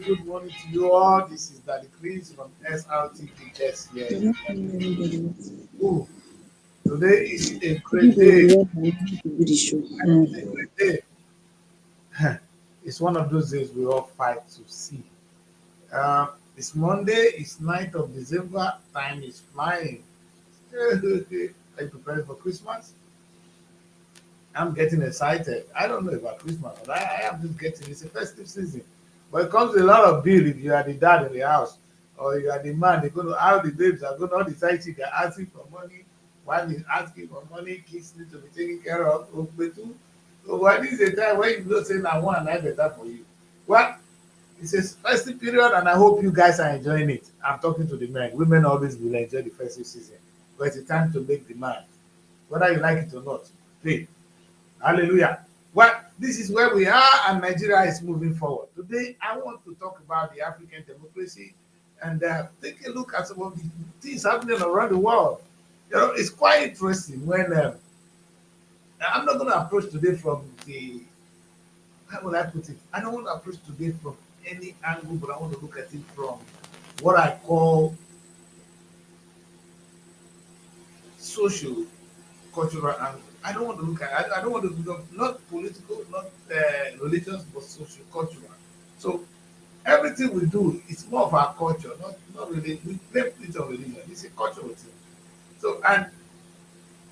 good morning to you all. This is Daddy Chris from SRTV here. Good afternoon, everybody. Ooh, today is a great People day. will love and want to do the show. It's a great day. It's one of those days we all fight to see. It's Monday, it's 9th of December, time is flying. Are you preparing for Christmas? I'm getting excited. I don't know about Christmas, but I am just getting it's a festive season. But it comes with a lot of bill if you are the dad in the house or you are the man, they're going to all the babes are going all the side chick are asking for money. One is asking for money, kids need to be taken care of. So what is the time when you know say now one and I better for you? Well, it's a festive period and I hope you guys are enjoying it. I'm talking to the men. Women always will enjoy the festive season. But it's a time to make demand. Whether you like it or not, pay. Hallelujah. Well, this is where we are, and Nigeria is moving forward. Today, I want to talk about the African democracy and take a look at some of the things happening around the world. You know, it's quite interesting when I'm not going to approach today from the how will I put it? I don't want to approach today from any angle, but I want to look at it from what I call social cultural angle. I don't want to look at. I don't want to look not political, not religious, but social cultural. So everything we do is more of our culture, not really. We play it on religion. It's a cultural thing. So and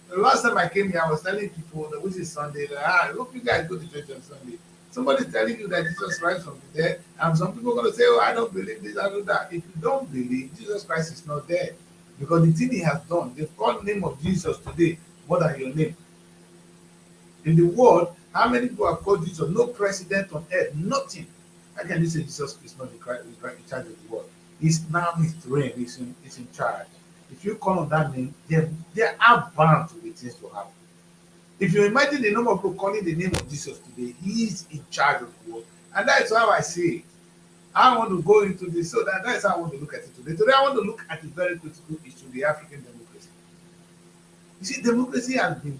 the last time I came here, I was telling people that which is Sunday. That I hope you guys go to church on Sunday. Somebody's telling you that Jesus Christ from the dead, and some people are going to say, "Oh, I don't believe this, I do that." If you don't believe, Jesus Christ is not dead because the thing He has done, they've called the name of Jesus today more than your name. In the world, how many people have called Jesus? No president on earth, nothing. How can you say Jesus is not in charge of the world? He's now his reign, he's in charge. If you call on that name, they are bound to be things to happen. If you imagine the number of people calling the name of Jesus today, he is in charge of the world. And that's how I see it. I want to go into this, so that's how I want to look at it today. Today, I want to look at a very critical issue, the African democracy. You see, democracy has been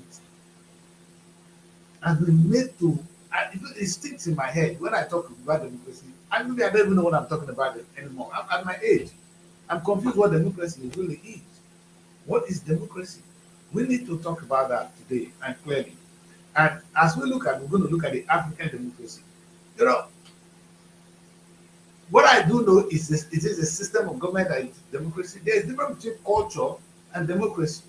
made to it sticks in my head when I talk about democracy. And maybe I don't even know what I'm talking about anymore. At my age, I'm confused what democracy really is. What is democracy? We need to talk about that today and clearly. And as we're going to look at the African democracy. You know, what I do know is this, it is a system of government that is democracy. There is difference between culture and democracy.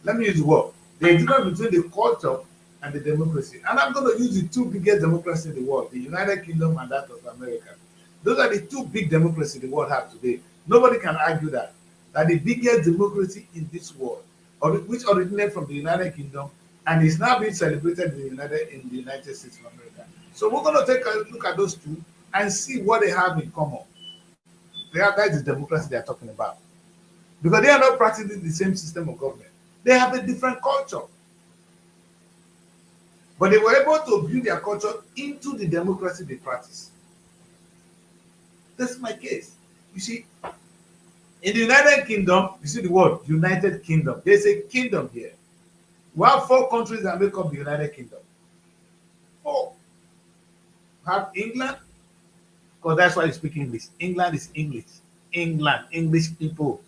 Let me use the word. There is difference between the culture and the democracy. And I'm going to use the two biggest democracies in the world, the United Kingdom and that of America. Those are the two big democracies the world has today. Nobody can argue that. That the biggest democracy in this world, which originated from the United Kingdom and is now being celebrated in the United States of America. So we're going to take a look at those two and see what they have in common. That is the democracy they are talking about. Because they are not practicing the same system of government. They have a different culture. But they were able to build their culture into the democracy they practice. That's my case. You see, in the United Kingdom, you see the word United Kingdom. There's a kingdom here. We have 4 countries that make up the United Kingdom. 4. We have England, because that's why you speak English. England is English. England, English people.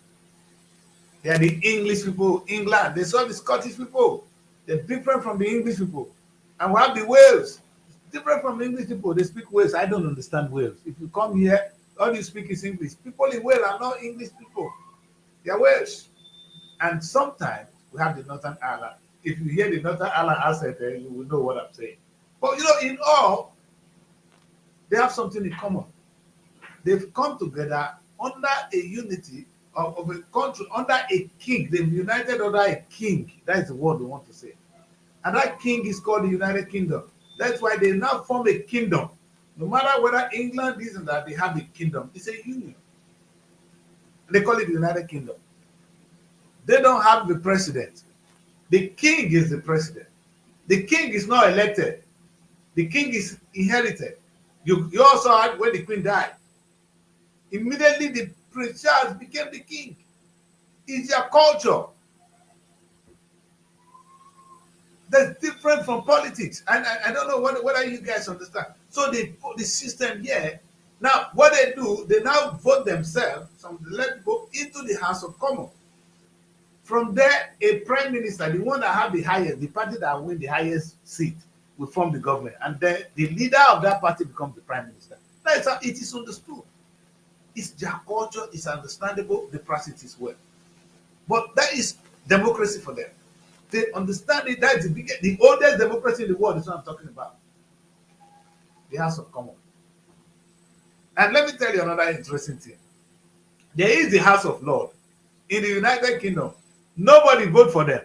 They are the English people. England, they saw the Scottish people. They're different from the English people. And we have the Wales. Different from the English people. They speak Wales. I don't understand Wales. If you come here, all you speak is English. People in Wales are not English people. They are Welsh. And sometimes we have the Northern Ireland. If you hear the Northern Ireland accent, you will know what I'm saying. But you know, in all, they have something in common. They've come together under a unity of a country, under a king. They've united under a king. That is the word we want to say. And that king is called the United Kingdom. That's why they now form a kingdom. No matter whether England is and that, they have a kingdom. It's a union. They call it the United Kingdom. They don't have the president. The king is the president. The king is not elected. The king is inherited. You also had when the queen died. Immediately the Prince Charles became the king. It's their culture. That's different from politics. And I don't know whether you guys understand. So the system here Now, what they do, they now vote themselves, some let go into the House of Commons. From there, a prime minister, the one that have the highest, the party that win the highest seat, will form the government, and then the leader of that party becomes the prime minister. That's how it is understood. It's their culture, it's understandable, they practice it well. But that is democracy for them. They understand it. That's the biggest, the oldest democracy in the world is what I'm talking about. The House of Commons. And let me tell you another interesting thing. There is the House of Lords in the United Kingdom. Nobody vote for them.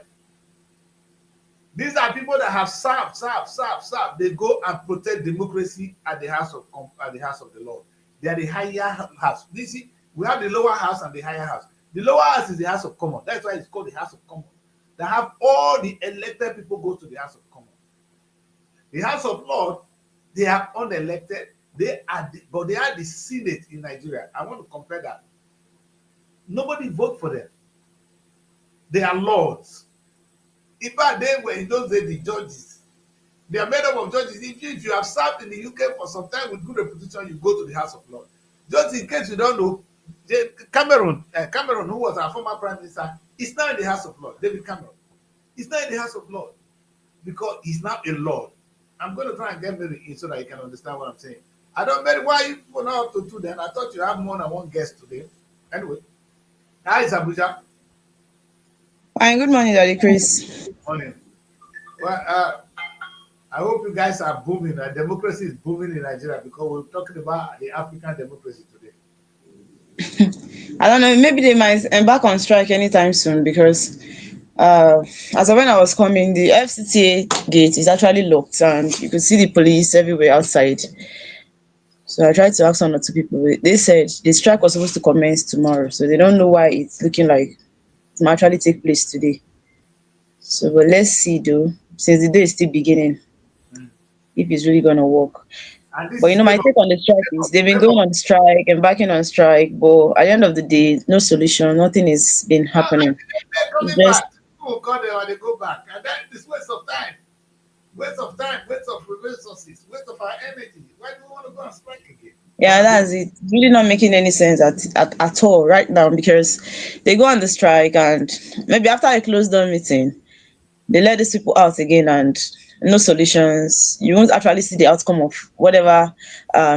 These are people that have served. They go and protect democracy at the House of the Lord. They are the higher house. You see, we have the lower house and the higher house. The lower house is the House of Commons. That's why it's called the House of Commons. They have all the elected people go to the House of Commons. The House of Lords, they are unelected. But they are the Senate in Nigeria. I want to compare that. Nobody vote for them. They are lords. In fact, they were in those days the judges. They are made up of judges. If you have served in the UK for some time with good reputation, you go to the House of Lords. Just in case you don't know, Cameron, who was our former prime minister, is now in the House of Lords. David Cameron. He's now in the House of Lords because he's now a lord. I'm going to try and get Mary in so that you can understand what I'm saying. I don't Mary, why you people not up to two then? I thought you have more than one guest today. Anyway, hi, is Abuja. Fine, good morning, Daddy Chris. Morning. Well, I hope you guys are booming. Democracy is booming in Nigeria because we're talking about the African democracy today. I don't know, maybe they might embark on strike anytime soon because as of when I was coming, the FCTA gate is actually locked and you could see the police everywhere outside. So I tried to ask one or two people. They said the strike was supposed to commence tomorrow, so they don't know why it's looking like it might actually take place today. So, but let's see though, since the day is still beginning, Mm. if it's really gonna work. And this But is my take on the strike is they've been going on strike and backing on strike, but at the end of the day, no solution, nothing is been happening. they're It's coming just back. People will call them and they go back. And that is waste of time. Waste of time, waste of resources, waste of our energy. Why do we want to go and strike again? yeah, that's it. It's really not making any sense at all right now because they go on the strike and maybe after a closed down meeting, they let these people out again and no solutions. You won't actually see the outcome of whatever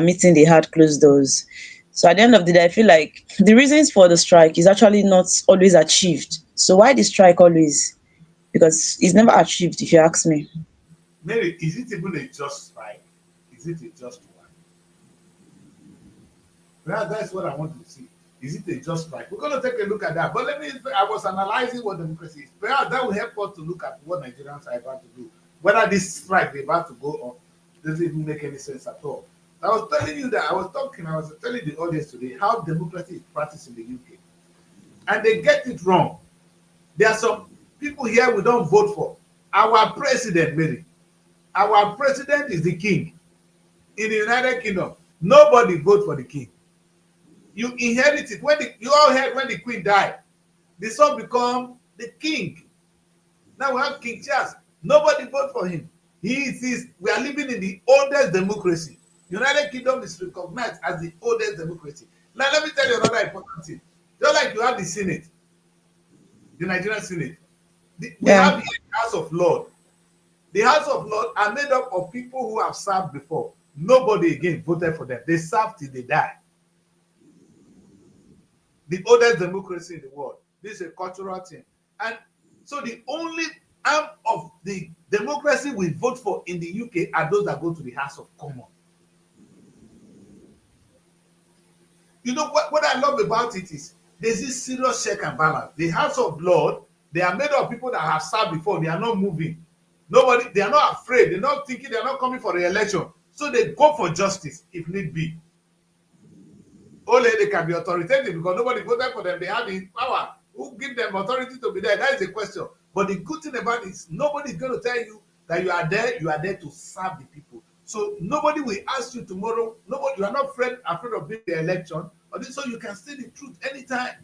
meeting they had closed doors. So at the end of the day, I feel like the reasons for the strike is actually not always achieved. So why the strike always? Because it's never achieved, if you ask me. Mary, is it even a just strike? Is it a just one? Well, that's what I want to see. Is it a just strike? We're going to take a look at that. But I was analyzing what democracy is. Perhaps that will help us to look at what Nigerians are about to do. Whether this strike they're about to go on doesn't even make any sense at all. I was telling you that I was telling the audience today how democracy is practiced in the UK. And they get it wrong. There are some people here we don't vote for. Our president, Mary. Our president is the king. In the United Kingdom, nobody vote for the king. You inherit it. You all heard when the queen died, the son become the king. Now we have King Charles. Nobody vote for him. We are living in the oldest democracy. United Kingdom is recognized as the oldest democracy. Now let me tell you another important thing. Just like you have the Senate, the Nigerian Senate, we Yeah. have the House of Lords. The House of Lords are made up of people who have served before. Nobody again voted for them. They served till they die. The oldest democracy in the world. This is a cultural thing. And so the only arm of the democracy we vote for in the UK are those that go to the House of Commons. You know what I love about it is there's this serious check and balance. The House of Lords, they are made of people that have served before. They are not moving. They are not afraid. They're not thinking they're not coming for re-election. So they go for justice if need be. Only they can be authoritative because nobody voted for them. They have the power. Who give them authority to be there? That is the question. But the good thing about it is nobody is going to tell you that you are there to serve the people. So nobody will ask you tomorrow. Nobody, you are not afraid of being the election. So you can say the truth anytime.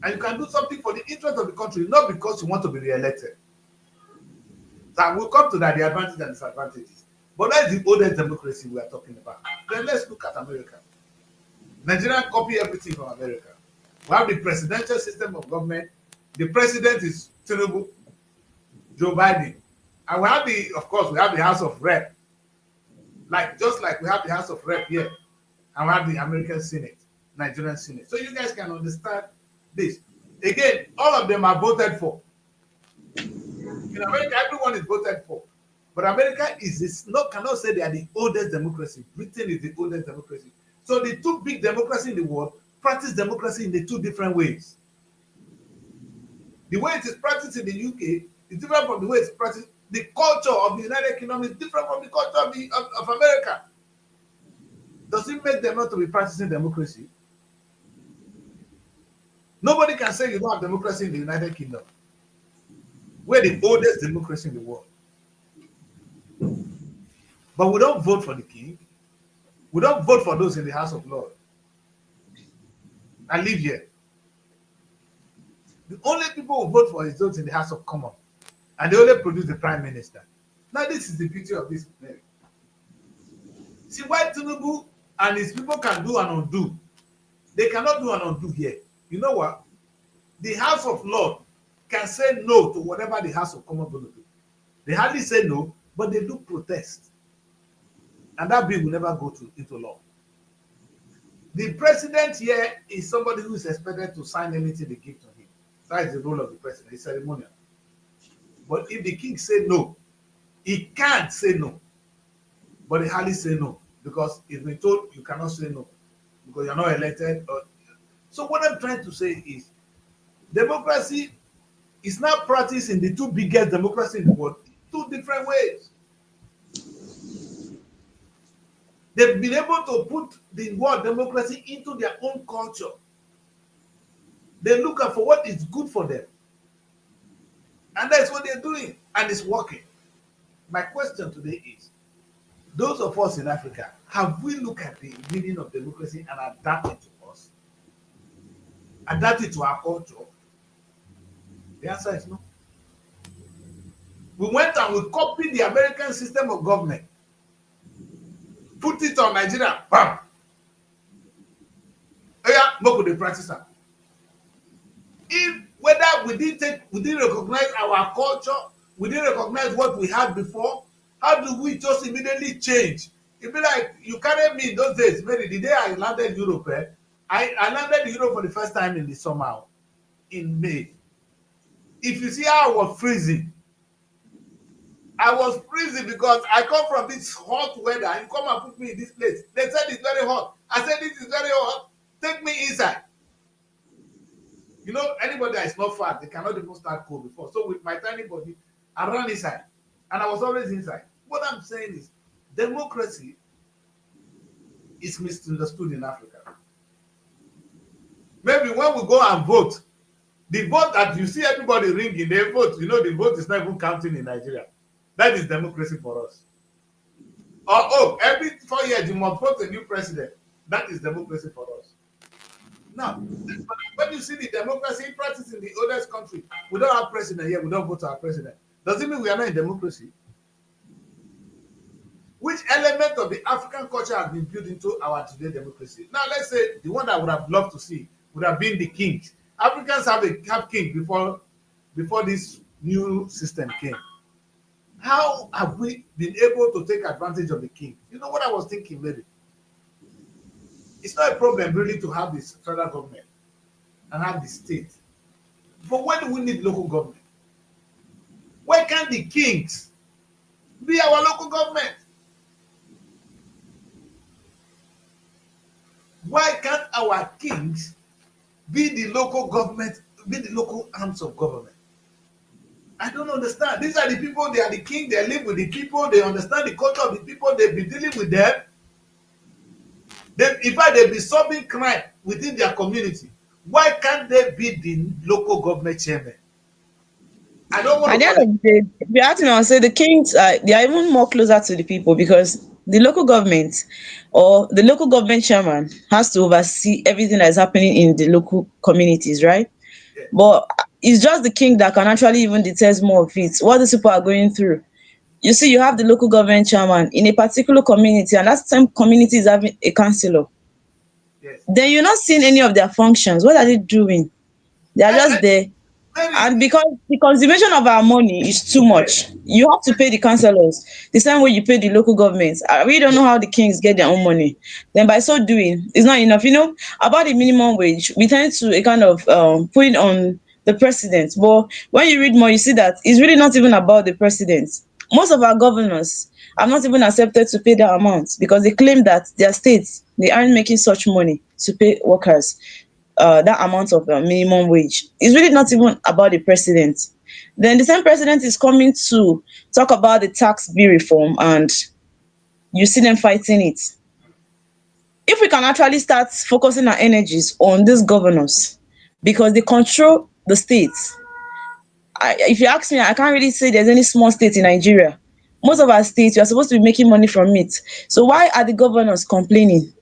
And you can do something for the interest of the country, not because you want to be re-elected. So we'll come to that, the advantages and disadvantages. But that's the oldest democracy we are talking about. Then let's look at America. Nigeria copy everything from America. We have the presidential system of government. The president is Tinubu, Joe Biden. And we have the, of course, we have the House of Rep. Like, just like we have the House of Rep here. And we have the American Senate, Nigerian Senate. So you guys can understand this. Again, all of them are voted for. In America, everyone is voted for. But America cannot say they are the oldest democracy. Britain is the oldest democracy. So the two big democracies in the world practice democracy in the two different ways. The way it is practiced in the UK is different from the way it's practiced. The culture of the United Kingdom is different from the culture of America. Does it make them not to be practicing democracy? Nobody can say you don't have democracy in the United Kingdom. We're the oldest democracy in the world. But we don't vote for the king. We don't vote for those in the House of Lords. I live here. The only people who vote for is those in the House of Commons. And they only produce the Prime Minister. Now, this is the beauty of this. See, why Tinubu and his people can do and undo, they cannot do and undo here. You know what? The House of Lords can say no to whatever the House of Commons will do. They hardly say no, but they do protest. And that bill will never go into law. The president here is somebody who is expected to sign anything they give to him. That is the role of the president. It's ceremonial. But if the king say no, he can't say no. But he hardly say no because he's been told you cannot say no because you're not elected. So what I'm trying to say is democracy is now practiced in the two biggest democracies in the world two different ways. They've been able to put the word democracy into their own culture. They look for what is good for them. And that's what they're doing. And it's working. My question today is, those of us in Africa, have we looked at the meaning of democracy and adapted it to us? Adapted it to our culture? The answer is no. We went and we copied the American system of government. Put it on Nigeria, bam. Yeah, what could they practice that? If whether we didn't recognize our culture, we didn't recognize what we had before, how do we just immediately change? It'd be like you carried me in those days, maybe the day I landed Europe, I landed Europe for the first time in the summer, in May. If you see how I was freezing because I come from this hot weather and you come and put me in this place. They said it's very hot. I said this is very hot. Take me inside. You know, anybody that is not fat, they cannot even start cold before. So with my tiny body, I ran inside. And I was always inside. What I'm saying is, democracy is misunderstood in Africa. Maybe when we go and vote, the vote that you see everybody ringing, they vote. You know, the vote is not even counting in Nigeria. That is democracy for us. Or, every 4 years you must vote a new president. That is democracy for us. Now, when you see the democracy practiced in the oldest country, we don't have president here, we don't vote our president. Does it mean we are not in democracy? Which element of the African culture has been built into our today democracy? Now, let's say the one I would have loved to see would have been the kings. Africans have king before this new system came. How have we been able to take advantage of the king? You know what I was thinking, maybe? It's not a problem really to have this federal government and have the state. But why do we need local government? Why can't the kings be our local government? Why can't our kings be the local government, be the local arms of government? I don't understand. These are the people, they are the king, they live with the people, they understand the culture of the people, they've been dealing with them. In fact, they've been solving crime within their community. Why can't they be the local government chairman? I don't want At to the end call it. of the day, we have to now say the kings they are even more closer to the people because the local government or the local government chairman has to oversee everything that is happening in the local communities, right? Yeah. But it's just the king that can actually even detect more of it, what these people are going through. You see, you have the local government chairman in a particular community, and that same community is having a councillor. Yes. Then you're not seeing any of their functions. What are they doing? They are And just there. And maybe because the consumption of our money is too yes, much, you have to pay the councillors the same way you pay the local governments. I really don't know how the kings get their own money. Then by so doing, it's not enough. About the minimum wage, we tend to kind of put it on the president. But when you read more, you see that it's really not even about the president. Most of our governors have not even accepted to pay that amount because they claim that their states they aren't making such money to pay workers that amount of minimum wage. It's really not even about the president. Then the same president is coming to talk about the tax bill reform, and you see them fighting it. If we can actually start focusing our energies on these governors, because they control the states. If you ask me, I can't really say there's any small state in Nigeria. Most of our states, we are supposed to be making money from it. So why are the governors complaining?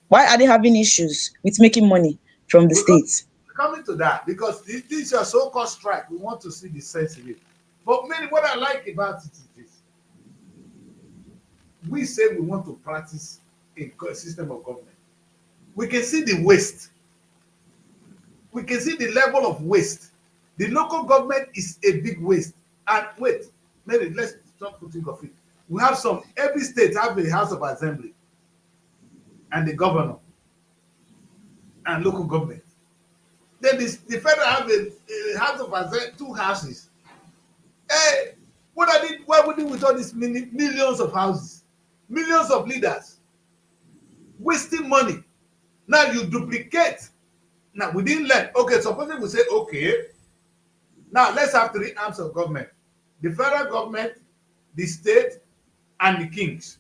Why are they having issues with making money from the because states? coming to that, because this your so-called strike, we want to see the sense of it. But maybe what I like about it is this: we say we want to practice a system of government. We can see the waste. We can see the level of waste. The local government is a big waste. And wait, maybe let's stop to think of it. We have every state have a house of assembly and the governor and local government. Then the federal have a house of assembly, two houses. Hey, why would we with all these millions of houses, millions of leaders, wasting money? Now you duplicate. Now we didn't learn. Okay, supposing we say, okay, now let's have three arms of government: the federal government, the state, and the kings.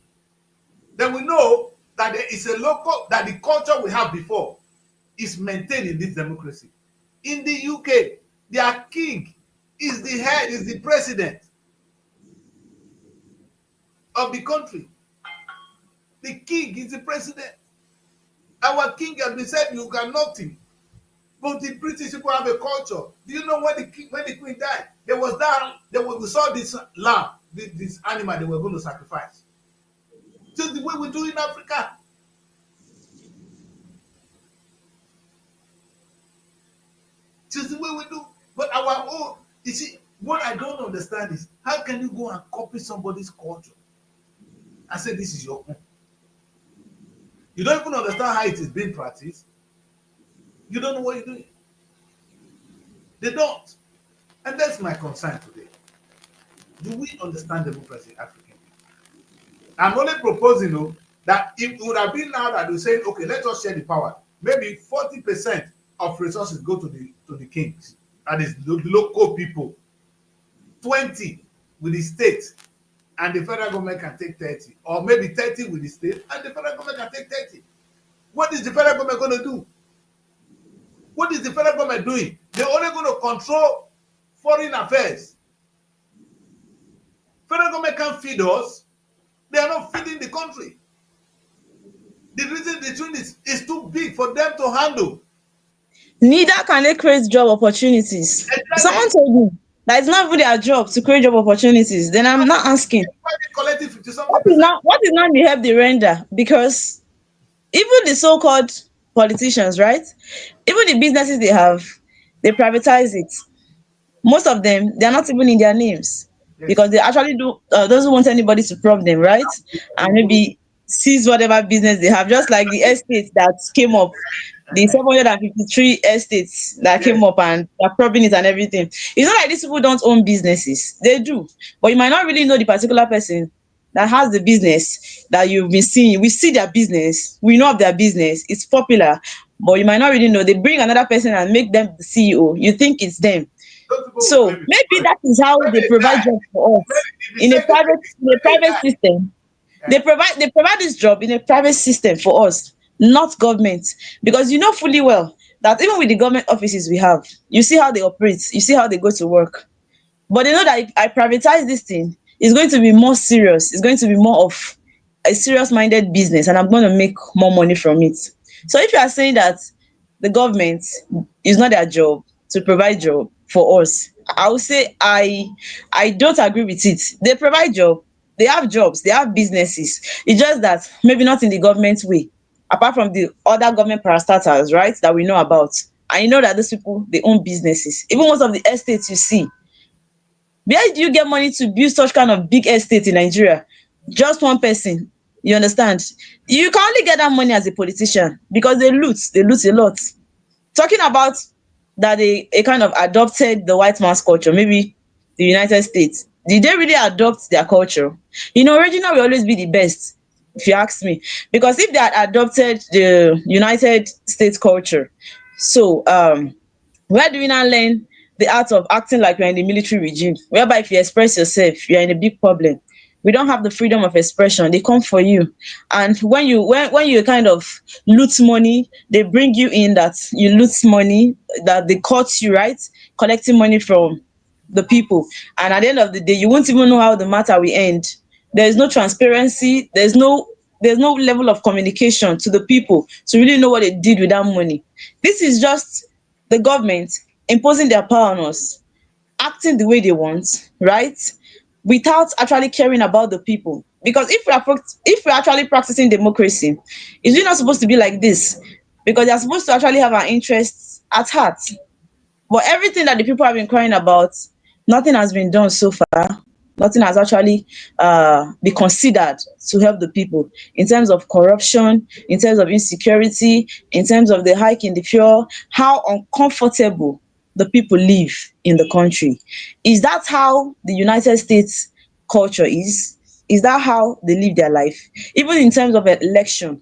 Then we know that there is that the culture we have before is maintained in this democracy. In the UK, their king is the head, is the president of the country. The king is the president. Our king has been said you can nothing. But the British people have a culture. Do you know when the queen died? We saw this lamb, this animal they were going to sacrifice. Just the way we do in Africa. Just the way we do. But our own, you see, what I don't understand is how can you go and copy somebody's culture and say this is your own? You don't even understand how it is being practiced. You don't know what you're doing. They don't. And that's my concern today. Do we understand democracy in African people? I'm only proposing that it would have been now that we're saying, okay, let us share the power. Maybe 40% of resources go to the kings, that is the local people. 20 with the state, and the federal government can take 30, or maybe 30 with the state, and the federal government can take 30. What is the federal government going to do? What is the federal government doing? They're only going to control foreign affairs. Federal government can't feed us. They are not feeding the country. The reason the twin is too big for them to handle. Neither can they create job opportunities. Someone Exactly. told me that it's not even their job to create job opportunities. Then I'm not asking, Why they collecting 50 what something is percent? not what is not the help they render? Because even the so-called politicians, right? Even the businesses they have, they privatize it. Most of them, they are not even in their names because Yes. they actually do doesn't want anybody to prop them, right? And maybe seize whatever business they have, just like the estate that came up, the Uh-huh. 753 estates that came Yes. up and they're propping it and everything. It's not like these people don't own businesses. They do. But you might not really know the particular person that has the business that you've been seeing. We see their business, we know of their business, it's popular, but you might not really know. They bring another person and make them the CEO. You think it's them. Those people will So claim it. maybe that is how When they they provide die, jobs for maybe us if they say the baby, in a when they private die, system. eh, They provide this job in a private system for us, not government. Because you know fully well that even with the government offices we have, you see how they operate, you see how they go to work. But they know that if I privatize this thing, it's going to be more serious. It's going to be more of a serious minded business, and I'm going to make more money from it. So if you are saying that the government is not their job to provide job for us, I would say I don't agree with it. They provide job, they have jobs, they have businesses. It's just that maybe not in the government way. apart from the other government parastatals, right, that we know about. And you know that those people, they own businesses. Even most of the estates you see, where do you get money to build such kind of big estate in Nigeria? Just one person. You understand? You can only get that money as a politician because they loot a lot. Talking about that they kind of adopted the white man's culture, maybe the United States. Did they really adopt their culture? Original will always be the best, if you ask me. Because if they had adopted the United States culture, so where do we now learn the art of acting like we're in the military regime, whereby if you express yourself, you're in a big problem? We don't have the freedom of expression. They come for you. And when you kind of loot money, they bring you in that you loot money, that they caught you, right? Collecting money from the people. And at the end of the day, you won't even know how the matter will end. There is no transparency, there's no level of communication to the people to really know what they did with that money. This is just the government imposing their power on us, acting the way they want, right? Without actually caring about the people. Because if we're actually practicing democracy, it's really not supposed to be like this. Because they're supposed to actually have our interests at heart. But everything that the people have been crying about, nothing has been done so far. Nothing has actually been considered to help the people in terms of corruption, in terms of insecurity, in terms of the hike in the fuel, how uncomfortable the people live in the country. Is that how the United States culture is? Is that how they live their life? Even in terms of election,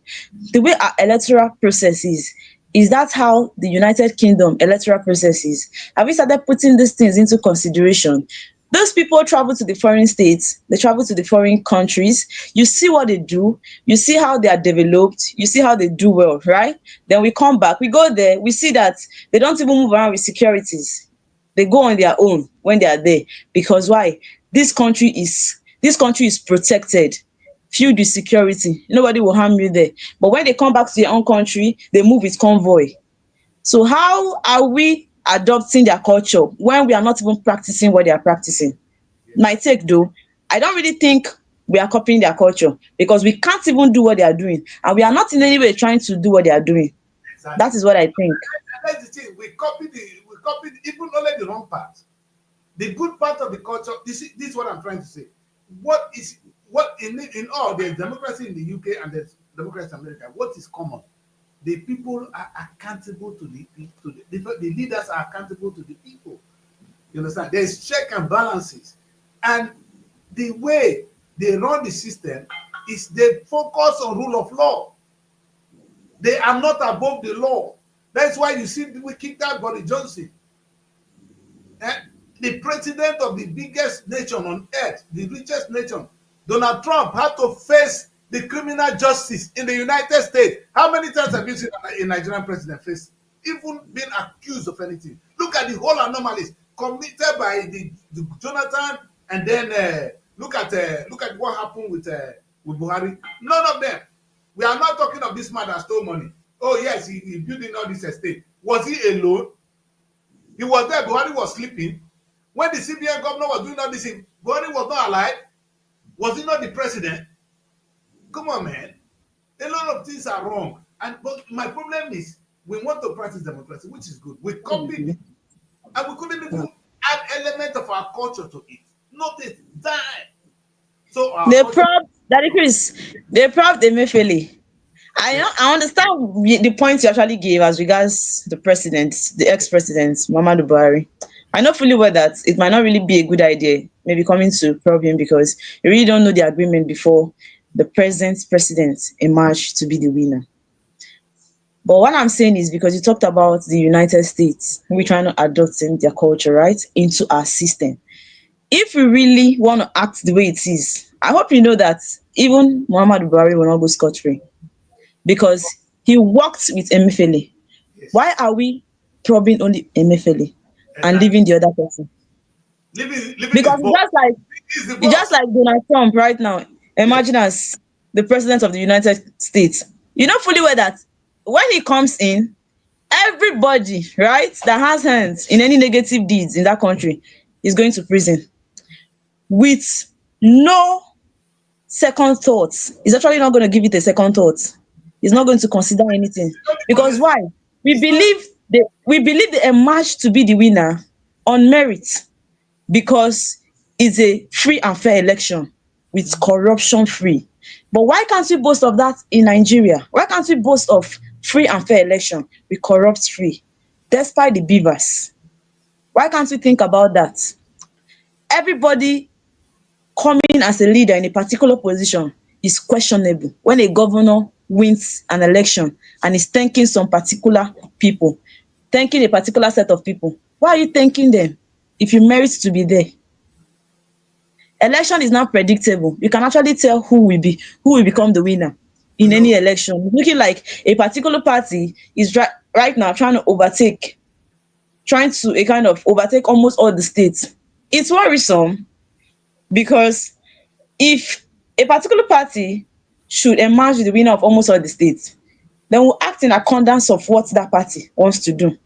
the way our electoral process is that how the United Kingdom electoral process is? Have we started putting these things into consideration? Those people travel to the foreign states, they travel to the foreign countries. You see what they do, you see how they are developed, you see how they do well, right? Then we come back, we go there, we see that they don't even move around with securities. They go on their own when they are there. Because why? This country is protected, filled with security. Nobody will harm you there. But when they come back to their own country, they move with convoy. So how are we adopting their culture when we are not even practicing what they are practicing? My Yes. take though, I don't really think we are copying their culture because we can't even do what they are doing, and we are not in any way trying to do what they are doing. That Exactly. is what I think. And that's the thing. We copied even only the wrong part. The good part of the culture. This is what I'm trying to say. What in all there's democracy in the UK and there's democracy in America. What is common? The people are accountable to the leaders are accountable to the people. You understand? There's check and balances, and the way they run the system is they focus on rule of law. They are not above the law. That's why you see we kicked out Boris Johnson, eh? The president of the biggest nation on earth, the richest nation. Donald Trump had to face the criminal justice in the United States. How many times have you seen a Nigerian president face even being accused of anything? Look at the whole anomalies committed by the Jonathan, and then look at what happened with Buhari. None of them. We are not talking of this man that stole money. Oh yes, he building all this estate. Was he alone? He was there. Buhari was sleeping. When the CBN governor was doing all this, Buhari was not alive. Was he not the president? Come on, man. A lot of things are wrong. But my problem is we want to practice democracy, which is good. We copied it, and we couldn't even add element of our culture to it. Notice that. So our They culture. proud Daddy Chris, they proud Emefiele. Okay. I understand the point you actually gave as regards the president, the ex-president, Muhammadu Buhari. I know fully well that it might not really be a good idea, maybe coming to probe him because you really don't know the agreement before the present president emerged to be the winner. But what I'm saying is because you talked about the United States, we're trying to adopt in their culture, right, into our system. If we really want to act the way it is, I hope you know that even Muhammadu Buhari will not go scot-free because he worked with Emefiele. Yes. Why are we probing only Emefiele and Exactly. leaving the other person? Living is Because boss. it's He's the just boss. like Donald Trump right now. Yes. Imagine as the president of the United States. You know fully well that when he comes in, everybody, right, that has hands in any negative deeds in that country is going to prison with no second thoughts. He's actually not going to give it a second thought. He's not going to consider anything. It's not the Because police. why? We It's not. believe they emerged to be the winner on merit, because it's a free and fair election with corruption free. But why can't we boast of that in Nigeria? Why can't we boast of free and fair election with corrupt free, despite the beavers? Why can't we think about that? Everybody coming as a leader in a particular position is questionable when a governor wins an election and is thanking some particular people, thanking a particular set of people. Why are you thanking them if you merit to be there? Election is not predictable. You can actually tell who will become the winner You in any know, election. Looking like a particular party is right now trying to a kind of overtake almost all the states. It's worrisome, because if a particular party should emerge the winner of almost all the states, then we'll act in accordance of what that party wants to do.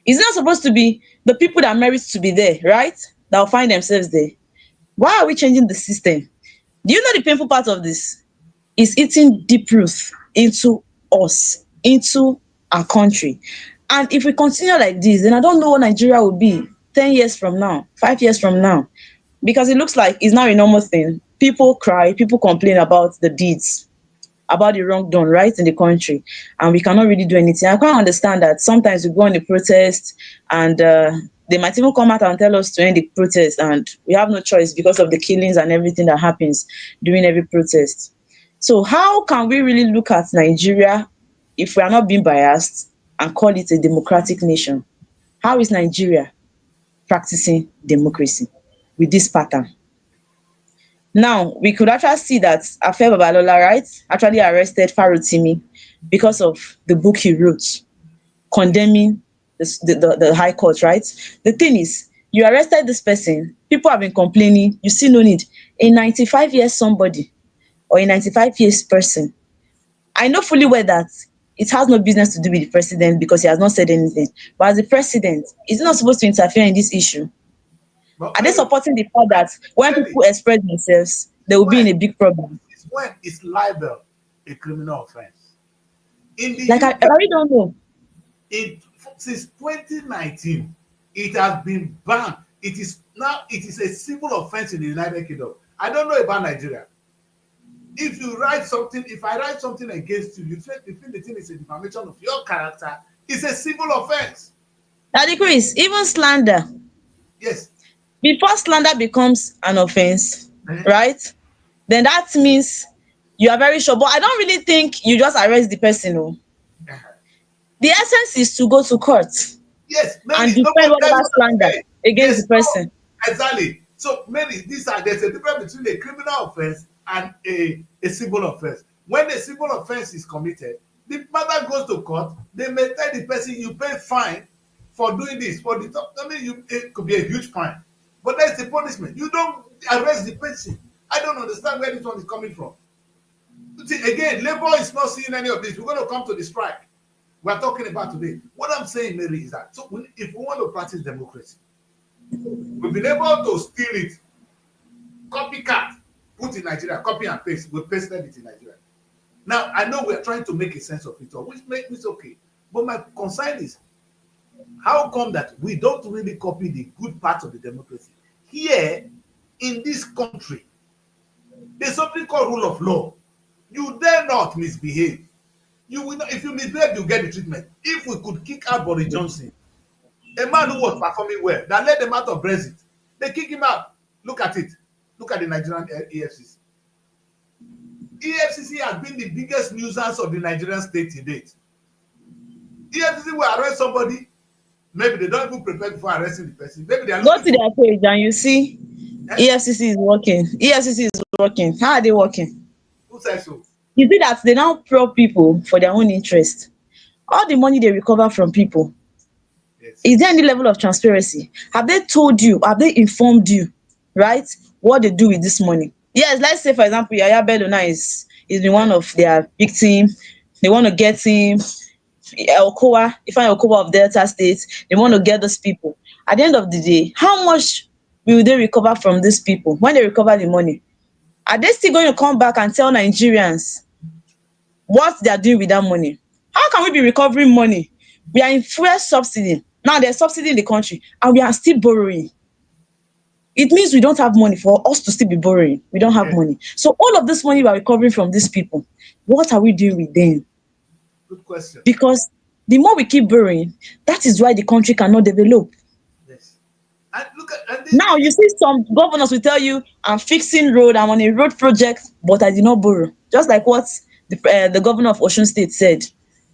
It's not supposed to be the people that merit to be there, right? That will find themselves there. Why are we changing the system? Do you know the painful part of this? Is eating deep roots into us, into our country. And if we continue like this, then I don't know what Nigeria will be 10 years from now, 5 years from now, because it looks like it's now a normal thing. People cry, people complain about the deeds, about the wrong done right in the country, and we cannot really do anything. I can't understand that sometimes we go on a protest, and they might even come out and tell us to end the protest, and we have no choice because of the killings and everything that happens during every protest. So how can we really look at Nigeria, if we are not being biased, and call it a democratic nation? How is Nigeria practicing democracy with this pattern? Now, we could actually see that Afe Babalola, right, actually arrested Farotimi because of the book he wrote condemning the High Court, right? The thing is, you arrested this person, people have been complaining, you see no need. A 95 years somebody, or a 95 years person, I know fully well that it has no business to do with the president because he has not said anything. But as the president, is he not supposed to interfere in this issue? but Are they Mary, supporting the fact that when Mary, people express themselves, they will be in when a big problem? it's libel a criminal offense in the Like I UK. really don't know. It since 2019, it has been banned. It is a civil offense in the United Kingdom. I don't know about Nigeria. If I write something against you, you think the thing is a defamation of your character, it's a civil offense. Daddy Chris, even slander, Yes. before slander becomes an offense, Eh, right? Then that means you are very sure. But I don't really think you just arrest the person. Oh. eh. The essence is to go to court Yes, and maybe no, defend but that's whatever what I'm slander saying. against the There's no person. exactly. So maybe there's a difference between a criminal offense and a civil offense. When a civil offense is committed, the matter goes to court. They may tell the person you pay fine for doing this. For the top, I mean, it could be a huge fine, but that's the punishment. You don't arrest the person. I don't understand where this one is coming from. See, again, Labour is not seeing any of this. We're going to come to the strike we're talking about today. What I'm saying, Mary, is that if we want to practice democracy, we've been able to steal it, copycat, put in Nigeria, copy and paste. We pasted it in Nigeria. Now, I know we're trying to make a sense of it all, which makes me okay. But my concern is, how come that we don't really copy the good part of the democracy? Here, in this country, there's something called rule of law. You dare not misbehave. You will not, if you misbehave, you get the treatment. If we could kick out Boris Johnson, a man who was performing well, that let them out of Brexit, they kick him out. Look at it. Look at the Nigerian EFCC. EFCC has been the biggest nuisance of the Nigerian state to date. EFCC will arrest somebody, maybe they don't even prepare before arresting the person. Maybe they are Go looking to for their page and you see eh? EFCC is working. EFCC is working. How are they working? Who says so? You see that they now probe people for their own interest. All the money they recover from people, Yes. is there any level of transparency? Have they told you, have they informed you, right, what they do with this money? Yes, let's say for example Yaya Bello now is been one of their victim. They want to get him. Ifeanyi Okowa of Delta State, they want to get those people. At the end of the day, how much will they recover from these people when they recover the money? Are they still going to come back and tell Nigerians what they are doing with that money. How can we be recovering money? We are in fuel subsidy. Now there's subsidy in the country and we are still borrowing. It means we don't have money for us to still be borrowing. We don't have Yeah, money. So all of this money we are recovering from these people, what are we doing with them? good question. Because the more we keep borrowing, that is why the country cannot develop. Yes. And look at and Now you see some governors will tell you, I'm fixing road, I'm on a road project, but I did not borrow. Just like what the governor of Osun State said.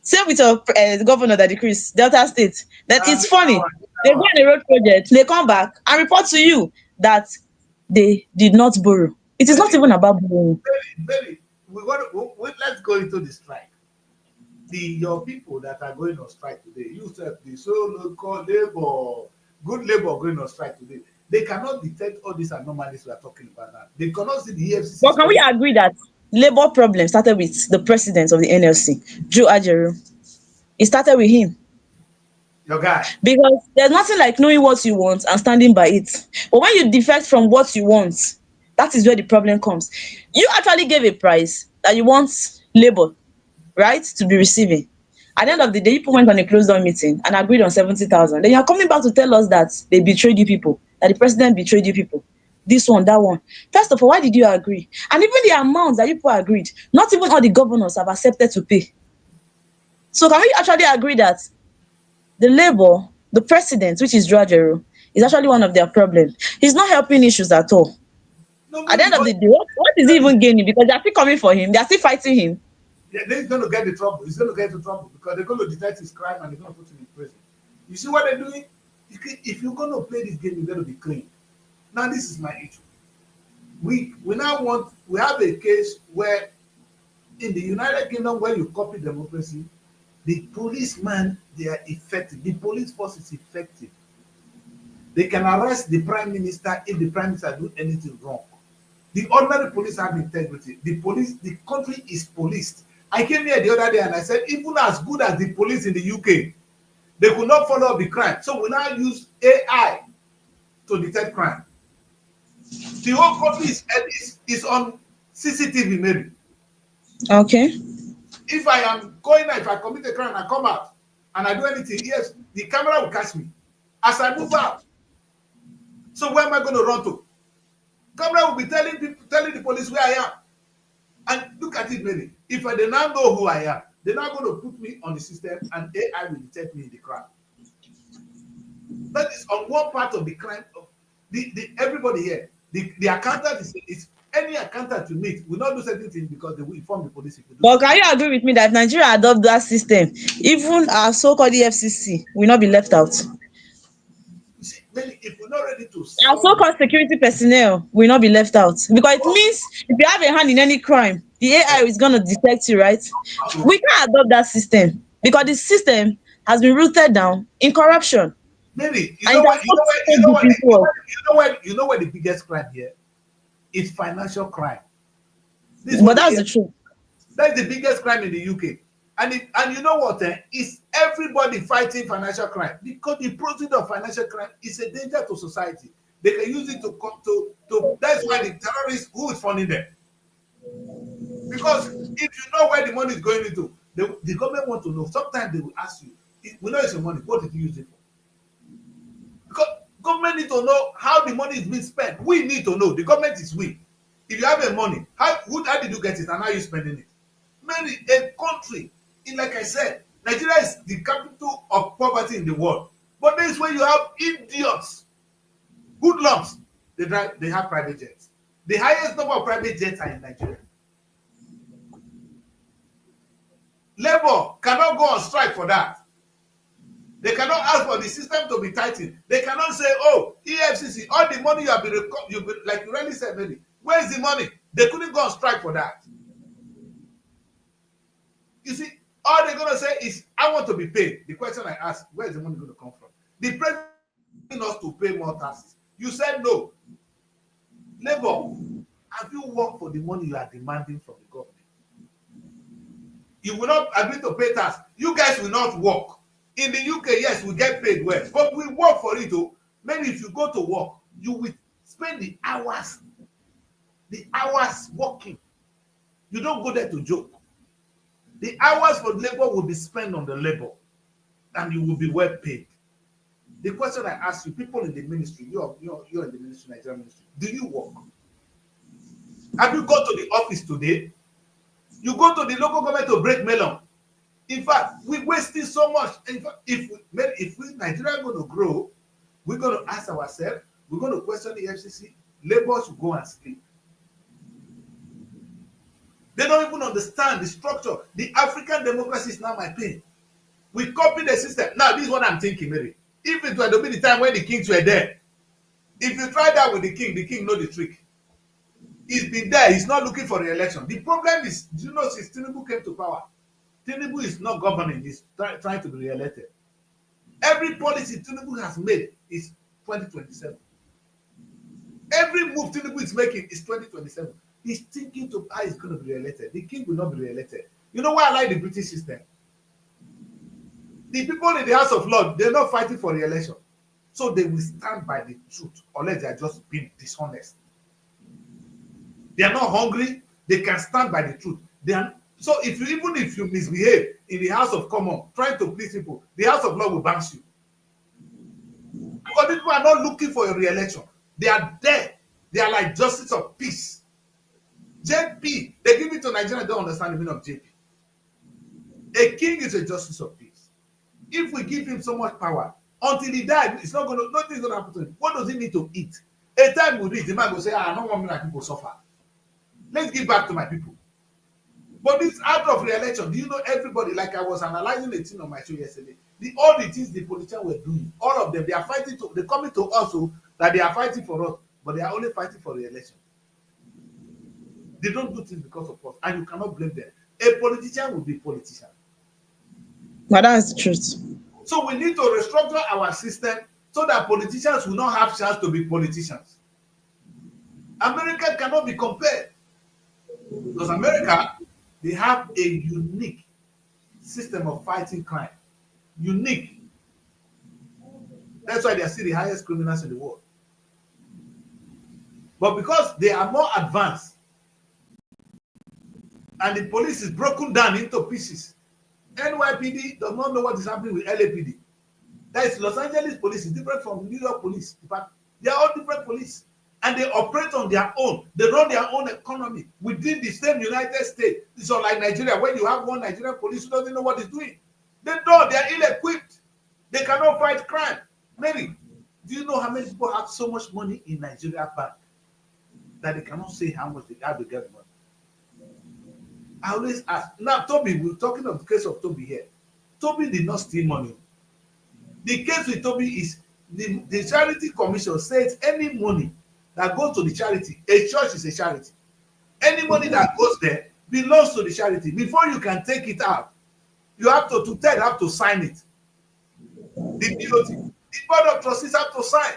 Same with the governor that decreased Delta State. That it's this funny. hour, this They go hour. on a road project, they come back and report to you that they did not borrow. It is not Maybe, even about borrowing. maybe let's go into the strike. Your people that are going on strike today, you said the so local labor, good labor going on strike today. They cannot detect all these anomalies we are talking about now. They cannot see the EFCC But can we spending. agree that labor problem started with the president of the NLC, Joe Ajaero? It started with him. Your guy. Because there's nothing like knowing what you want and standing by it. But when you defect from what you want, that is where the problem comes. You actually gave a price that you want labor, right, to be receiving. At the end of the day, people went on a closed door meeting and agreed on 70,000. Then you're coming back to tell us that they betrayed you people, that the president betrayed you people. This one, that one. First of all, why did you agree? And even the amount that you people agreed, not even all the governors have accepted to pay. So can we actually agree that the Labour, the president, which is Joao, is actually one of their problems. He's not helping issues at all. No, At the maybe, end of but the day, what is he maybe even gaining? Because they are still coming for him. They are still fighting him. they're going to get the trouble. He's going to get into trouble because they're going to detect his crime and they're going to put him in prison. You see what they're doing? If you're going to play this game, you're going to be clean. Now, this is my issue. We have a case where in the United Kingdom where you copy democracy, the policeman they are effective. The police force is effective. They can arrest the prime minister if the prime minister do anything wrong. The ordinary police have integrity. The country is policed. I came here the other day and I said, even as good as the police in the UK, they could not follow up the crime. So we now use AI to detect crime. The whole country is on CCTV maybe. Okay. If I am going out, if I commit a crime and I come out and I do anything, yes, the camera will catch me as I move out. So where am I going to run to? Camera will be telling the police where I am. And look at it, maybe. If they now know who I am, they're not going to put me on the system and AI will detect me in the crime. That is on one part of the crime. Of everybody here, the accountant is any accountant you meet will not do certain things because they will inform the police if you do But something. can you agree with me that if Nigeria adopt that system, even our so-called EFCC will not be left out? You see, maybe if we're not ready to Our solve the so-called security personnel will not be left out. Because it problem, means if you have a hand in any crime, the AI is going to detect you, right? We can't adopt that system because the system has been rooted down in corruption. maybe And it has got so deep into us. where the biggest crime here is financial crime. This is But what that's the truth. that's the biggest crime in the UK. And you know what? It's everybody fighting financial crime because the process of financial crime is a danger to society. They can use it to come to. That's why the terrorists who is funding them. Because if you know where the money is going into, the government want to know. Sometimes they will ask you, "We know it's your money. What did you use it for?" Because government need to know how the money is being spent. We need to know. The government is we. If you have a money, how did you get it and how are you spending it? Many a country, like I said, Nigeria is the capital of poverty in the world. But this is where you have idiots, hoodlums. They have private jets. The highest number of private jets are in Nigeria. Labor cannot go on strike for that. They cannot ask for the system to be tightened. They cannot say, "Oh, EFCC, all the money like you really said, maybe. Where is the money?" They couldn't go on strike for that. You see, all they're gonna say is, "I want to be paid." The question I asked, where is the money going to come from? The president asking us to pay more taxes. You said no. Labor, have you worked for the money you are demanding from the government? You will not agree to pay tax. You guys will not work. In the UK, yes, we get paid well, but we work for it too. Maybe if you go to work, you will spend the hours working. You don't go there to joke. The hours for labor will be spent on the labor, and you will be well paid. The question I ask you, people in the ministry, you're in the ministry, Nigerian ministry, do you work? Have you gone to the office today? You go to the local government to break melon. In fact, we're wasting so much. In fact, if we Nigeria are going to grow, we're going to ask ourselves, we're going to question the FCC, labor should go and sleep. They don't even understand the structure. The African democracy is now my pain. We copy the system. Now, this is what I'm thinking, maybe. If it were to be the time when the kings were there, if you try that with the king know the trick. He's been there. He's not looking for re-election. The problem is, do you know, since Tinubu came to power, Tinubu is not governing. He's trying to be re-elected. Every policy Tinubu has made is 2027. Every move Tinubu is making is 2027. He's thinking to how he's going to be re-elected. The king will not be re-elected. You know why I like the British system? The people in the House of Lords, they're not fighting for re-election. So they will stand by the truth unless they are just being dishonest. They are not hungry. They can stand by the truth. So even if you misbehave in the House of Commons, trying to please people, the House of Lords will bounce you. Because people are not looking for a re-election. They are there. They are like justice of peace. JP, they give it to Nigeria, don't understand the meaning of JP. A king is a justice of peace. If we give him so much power, until he dies, nothing's going to happen to him. What does he need to eat? A time will reach, the man will say, I don't want my people suffer. Let's give back to my people. But this out of re-election, do you know everybody, like I was analyzing a thing on my show yesterday, all the things the politicians were doing, all of them, they are fighting they're coming to us that they are fighting for us, but they are only fighting for re-election. They don't do things because of us, and you cannot blame them. A politician will be a politician. But that's the truth. So we need to restructure our system so that politicians will not have chance to be politicians. America cannot be compared. Because America, they have a unique system of fighting crime. Unique. That's why they are still the highest criminals in the world. But because they are more advanced and the police is broken down into pieces, NYPD does not know what is happening with LAPD. That is Los Angeles police is different from New York police department. They are all different police. And they operate on their own. They run their own economy within the same United States. It's not like Nigeria, when you have one Nigerian police who doesn't know what he's doing. They don't. They are ill-equipped. They cannot fight crime. Mary, do you know how many people have so much money in Nigeria bank that they cannot say how much they have to get money? I always ask. Now, Toby, we're talking of the case of Toby here. Toby did not steal money. The case with Toby is the charity commission says any money that goes to the charity, a church is a charity. Any money that goes there belongs to the charity. Before you can take it out, you have to sign it. The DOT, the board of trustees have to sign.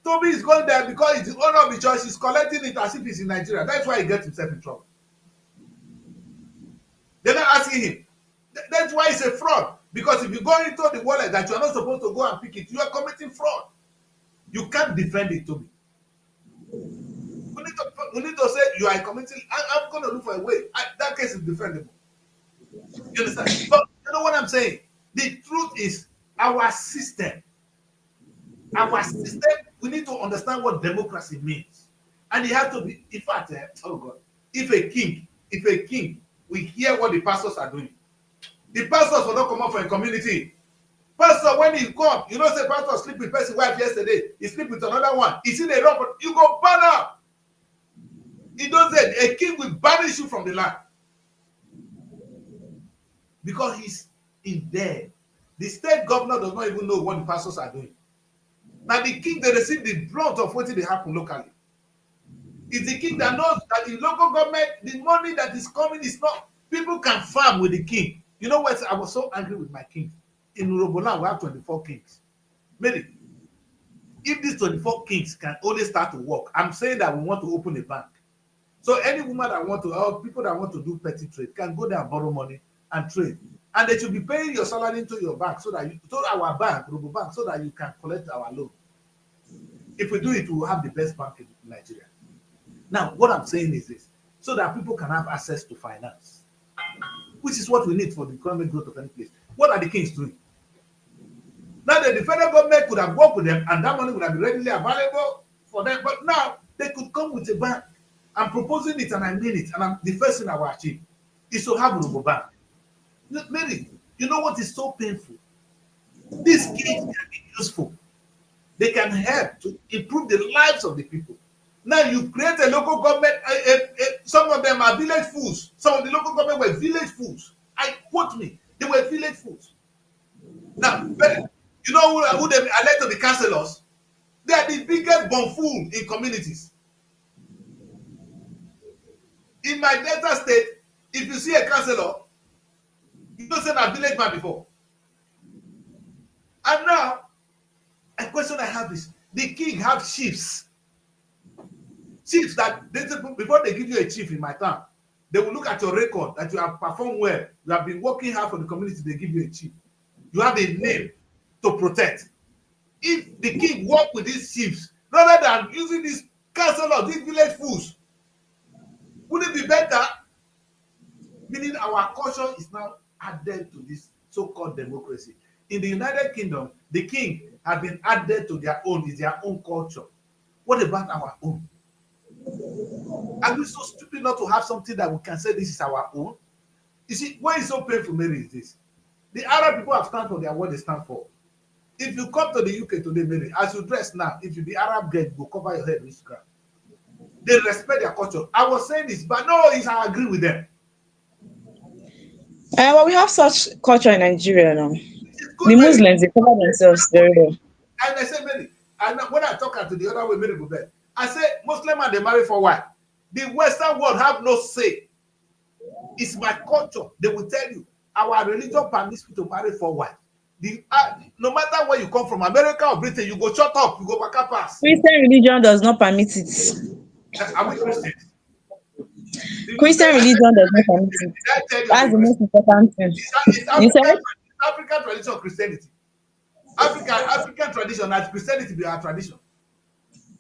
Toby is going there because he's the owner of the church. He's collecting it as if he's in Nigeria. That's why he gets himself in trouble. They're not asking him. That's why it's a fraud. Because if you go into the wallet that you are not supposed to go and pick it, you are committing fraud. You can't defend it, Toby. We need to say you are committing. I'm going to look for a way. That case is defendable. You understand? But you know what I'm saying? The truth is our system. Our system, we need to understand what democracy means. And it has to be, in fact, oh God, if a king, we hear what the pastors are doing. The pastors will not come up for a community. Pastor, when he come, you know, say pastor sleep with person's wife yesterday, he sleep with another one. He's in a rock, you go burn up. He does say a king will banish you from the land. Because he's in there. The state governor does not even know what the pastors are doing. Now the king, they receive the brunt of what they happen locally. It's the king that knows that the local government, the money that is coming is not, people can farm with the king. You know what? I was so angry with my king. In Urobola, we have 24 kings. Maybe if these 24 kings can only start to work, I'm saying that we want to open a bank. So any woman that want to, or people that want to do petty trade can go there and borrow money and trade. And they should be paying your salary into your bank so that our bank, Robo Bank, so that you can collect our loan. If we do it, we will have the best bank in Nigeria. Now, what I'm saying is this, so that people can have access to finance. which is what we need for the economic growth of any place. What are the kings doing? Now that the federal government could have worked with them and that money would have been readily available for them, but now they could come with a bank. I'm proposing it and I mean it, and the first thing I will achieve is to have a robo bank. Mary, you know what is so painful? These kings can be useful. They can help to improve the lives of the people. Now you create a local government, some of them are village fools. Some of the local government were village fools. I quote me, they were village fools. Now, you know who they elect to be councillors? They are the biggest buffoon in communities. In my Delta state, if you see a councillor, you don't say that village man before. And now, a question I have is, the king have chiefs. Chiefs that before they give you a chief in my town, they will look at your record that you have performed well. You have been working hard for the community, they give you a chief. You have a name to protect. If the king work with these chiefs, rather than using these councillors, these village fools, would it be better? Meaning our culture is now added to this so-called democracy. In the United Kingdom, the king has been added to their own, is their own culture. What about our own? Are we so stupid not to have something that we can say this is our own? You see, why it's so painful, Mary, is this. The Arab people have stand for their what they stand for. If you come to the UK today, Mary, as you dress now, if you be Arab girl, you go cover your head with scrap. They respect their culture. I was saying this, but no, I agree with them. Well, we have such culture in Nigeria now. The Muslims, they cover themselves very well. And I say, Mary, and when I talk to the other way, Mary go back. I say, Muslim and they marry for what? The Western world have no say. It's my culture. They will tell you, our religion permits you to marry for what? No matter where you come from, America or Britain, you go shut up, you go back up pass. Christian religion does not permit it. Are we Christians? Christian religion does not permit it. That's the most important thing. It's African tradition of Christianity. African tradition, as Christianity be our tradition.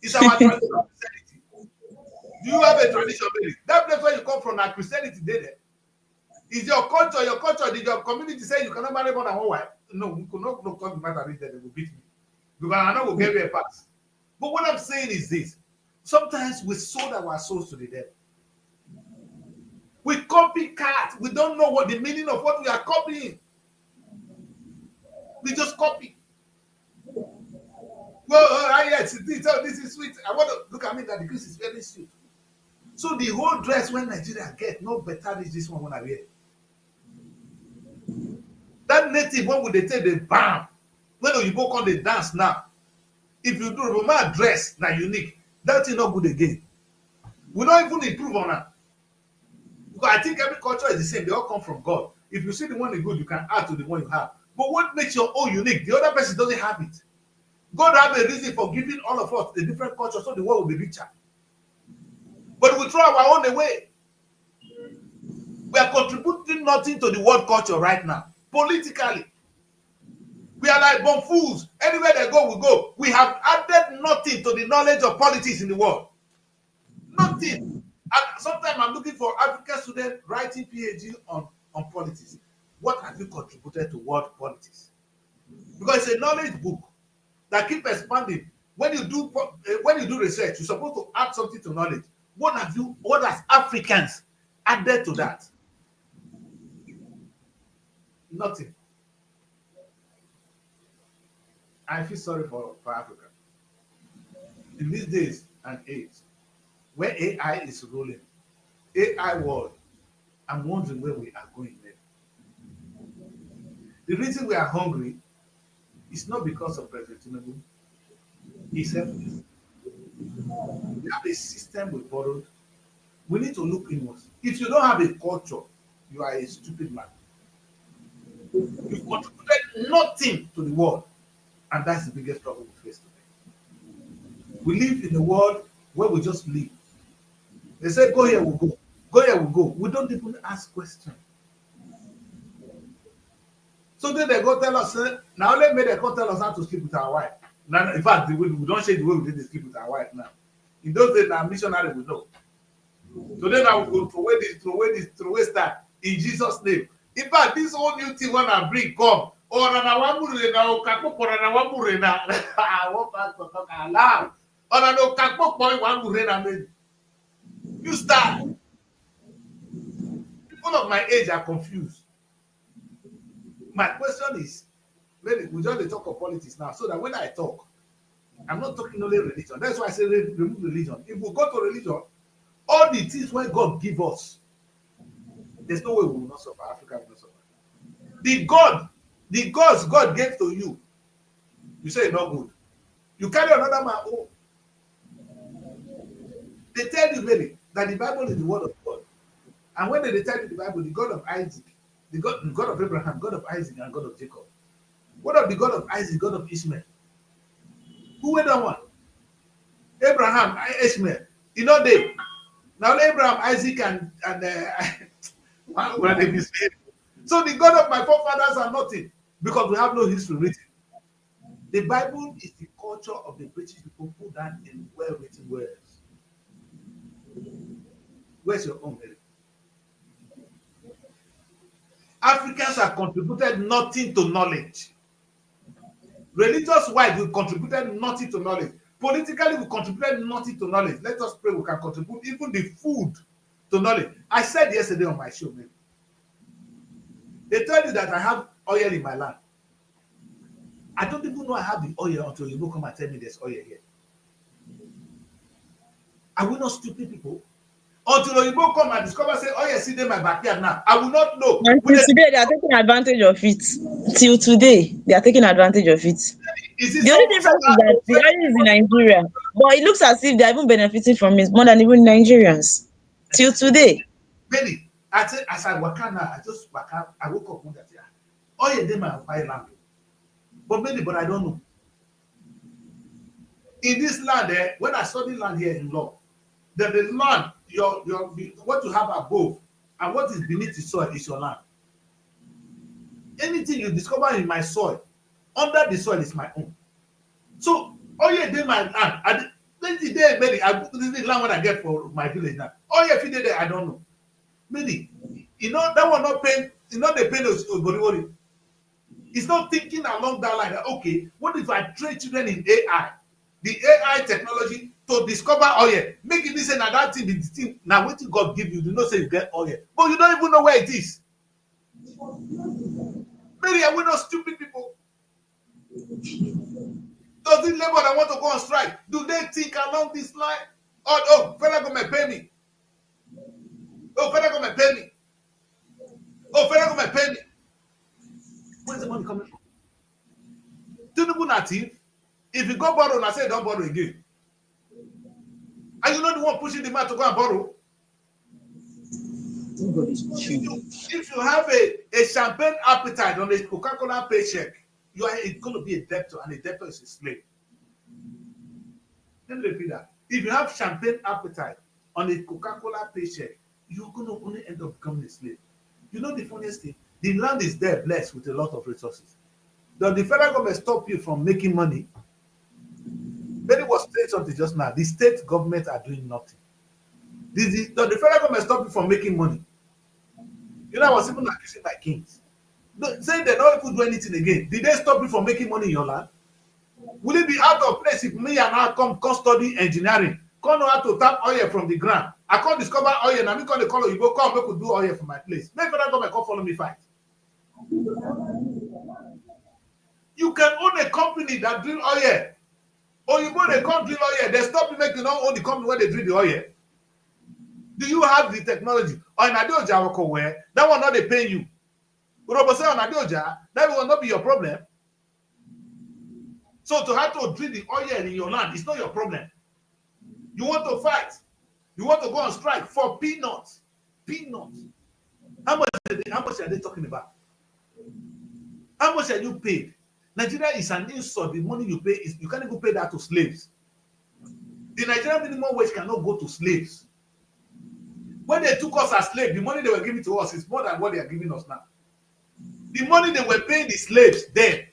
It's our tradition of Christianity. Do you have a tradition, Mary? That place where you come from, now Christianity there. Is your culture, did your community say you cannot marry more than one wife? No, we could not talk about that, they will beat me. Because I know we'll give you a pass. But what I'm saying is this. Sometimes we sold our souls to the devil. We copycat. We don't know what the meaning of what we are copying. We just copy. Well, yes, this is sweet. I want to look at me that the Christ is very sweet. So the whole dress when Nigeria get no better than this one when I wear. That native one would they take the bam. When you go on the dance now. If you do Roman dress now unique, that is not good again. We don't even improve on that. Because I think every culture is the same. They all come from God. If you see the one is good, you can add to the one you have. But what makes your own unique? The other person doesn't have it. God have a reason for giving all of us a different culture so the world will be richer. But we throw our own away. We are contributing nothing to the world culture right now. Politically. We are like bomb fools. Anywhere they go, we go. We have added nothing to the knowledge of politics in the world. Nothing. And sometimes I'm looking for African students writing PhD on politics. What have you contributed to world politics? Because it's a knowledge book that keeps expanding. When you do research, you're supposed to add something to knowledge. What has Africans added to that? Nothing. I feel sorry for Africa. In these days and age, where AI is ruling, AI world, I'm wondering where we are going there. The reason we are hungry is not because of President Tinubu. It's helpless. We have a system we borrowed. We need to look inwards. If you don't have a culture, you are a stupid man. You've contributed nothing to the world, and that's the biggest problem we face today. We live in a world where we just live. They say, go here, we'll go. Go here, we'll go. We don't even ask questions. So then they go tell us, now let me they go tell us how to sleep with our wife. Now, in fact, we don't change the way we did sleep with our wife now. In those days, now missionary we know. So then I will go throw away that in Jesus' name. In fact, this whole new thing when I bring come, or na wamure na okapo por na wamure na. I want to talk aloud. Or na okapo por wamure na me. You start. People of my age are confused. My question is, maybe we just dey talk of politics now, so that when I talk, I'm not talking only religion. That's why I say remove religion. If we go to religion, all the things when God give us, there's no way we will not suffer. Africa will not suffer. The gods God gave to you, you say it's not good. You carry another man. Oh, they tell you really that the Bible is the word of God. And when they tell you the Bible, the God of Isaac, the God of Abraham, God of Isaac, and God of Jacob. What of the God of Isaac, God of Ishmael? Who were that one? Abraham, Ishmael. You know they. Now Abraham, Isaac, and why they mislead? So the God of my forefathers are nothing because we have no history written. The Bible is the culture of the British people put that in well-written words. Where's your own, Mary? Africans have contributed nothing to knowledge. Religious wise, we contributed nothing to knowledge. Politically, we contributed nothing to knowledge. Let us pray we can contribute even the food to knowledge. I said yesterday on my show, maybe. They tell you that I have oil in my land. I don't even know I have the oil until you come and tell me there's oil here. Are we not stupid people? Until you come and discover, say, oh, yes, see them in my backyard now. I will not know. And till today, they are taking advantage of it. Till today, they are taking advantage of it. Is it The only so difference is that that the oil is in Nigeria, but it looks as if they are even benefiting from it more than even Nigerians. Till today. many? I say, as I work now, I woke up one day. Oh, yeah, they might buy land. But I don't know. In this land, when I study land here in law, the land, what you have above and what is beneath the soil is your land. Anything you discover in my soil, under the soil is my own. So, oh yeah, they my land. Plenty there, many. This is the land what I get for my village now. Oh yeah, if you did there, I don't know. Many, that one not paying. They pay those worry. It's not thinking along that line. That, okay, what if I train children in AI, the AI technology to discover oil? Make it listen that thing be the thing. Now, what God give you, you know, say you get oil, but you don't even know where it is. Many are we not stupid people? Does it labor that want to go on strike? Do they think along this line? Oh, federal government pay me. Oh, federal government pay me. Oh, federal government pay me. Where's the money coming from? Tinubu native. If you go borrow, I say don't borrow again. And you know the one pushing the man to go and borrow. If you have a champagne appetite on a Coca-Cola paycheck, it's going to be a debtor, and a debtor is a slave. Let me repeat that. If you have champagne appetite on a Coca-Cola paycheck, you're going to only end up becoming a slave. You know the funniest thing? The land is there blessed with a lot of resources. Does the federal government stop you from making money? Benny was saying something just now. The state government are doing nothing. Does the federal government stop you from making money? You know, I was even accusing my kings. Saying they don't even do anything again. Did they stop you from making money in your land? Will it be out of place if me and I come study engineering, come know how to tap oil from the ground? I can't discover oil, and I'm going to call you, come, make we do oil for my place. Make federal government come follow me fight. You can own a company that drill oil. Or you go, they come drill oil. They stop you making not own the company where they drill the oil. Do you have the technology? Or in Adioja, where that will not they pay you. Robo say on Adioja, that will not be your problem. So to have to drill the oil in your land, it's not your problem. You want to fight. You want to go on strike for peanuts. Peanuts. How much are they talking about? How much are you paid? Nigeria is an insult. The money you pay is you can't even pay that to slaves. The Nigerian minimum wage cannot go to slaves. When they took us as slaves, the money they were giving to us is more than what they are giving us now. The money they were paying the slaves then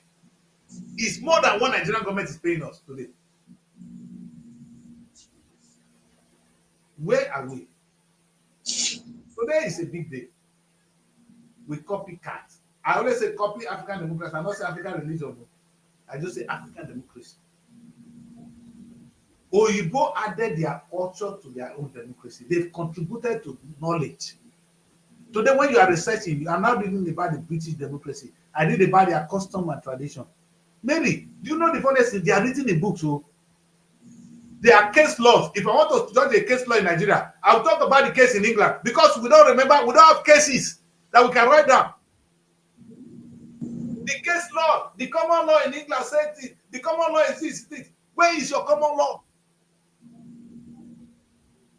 is more than what Nigerian government is paying us today. Where are we? Today is a big day. with copycat. I always say copy African democracy. I not say African religion. I just say African democracy. Oyibo added their culture to their own democracy. They've contributed to knowledge. Today, when you are researching, I'm now reading about the British democracy. I read about their custom and tradition. Maybe, do you know the funniest thing? They are written in books. So they are case laws. If I want to judge a case law in Nigeria, I'll talk about the case in England because we don't remember, we don't have cases that we can write down. The case law, the common law in England said it. The common law is this. Where is your common law?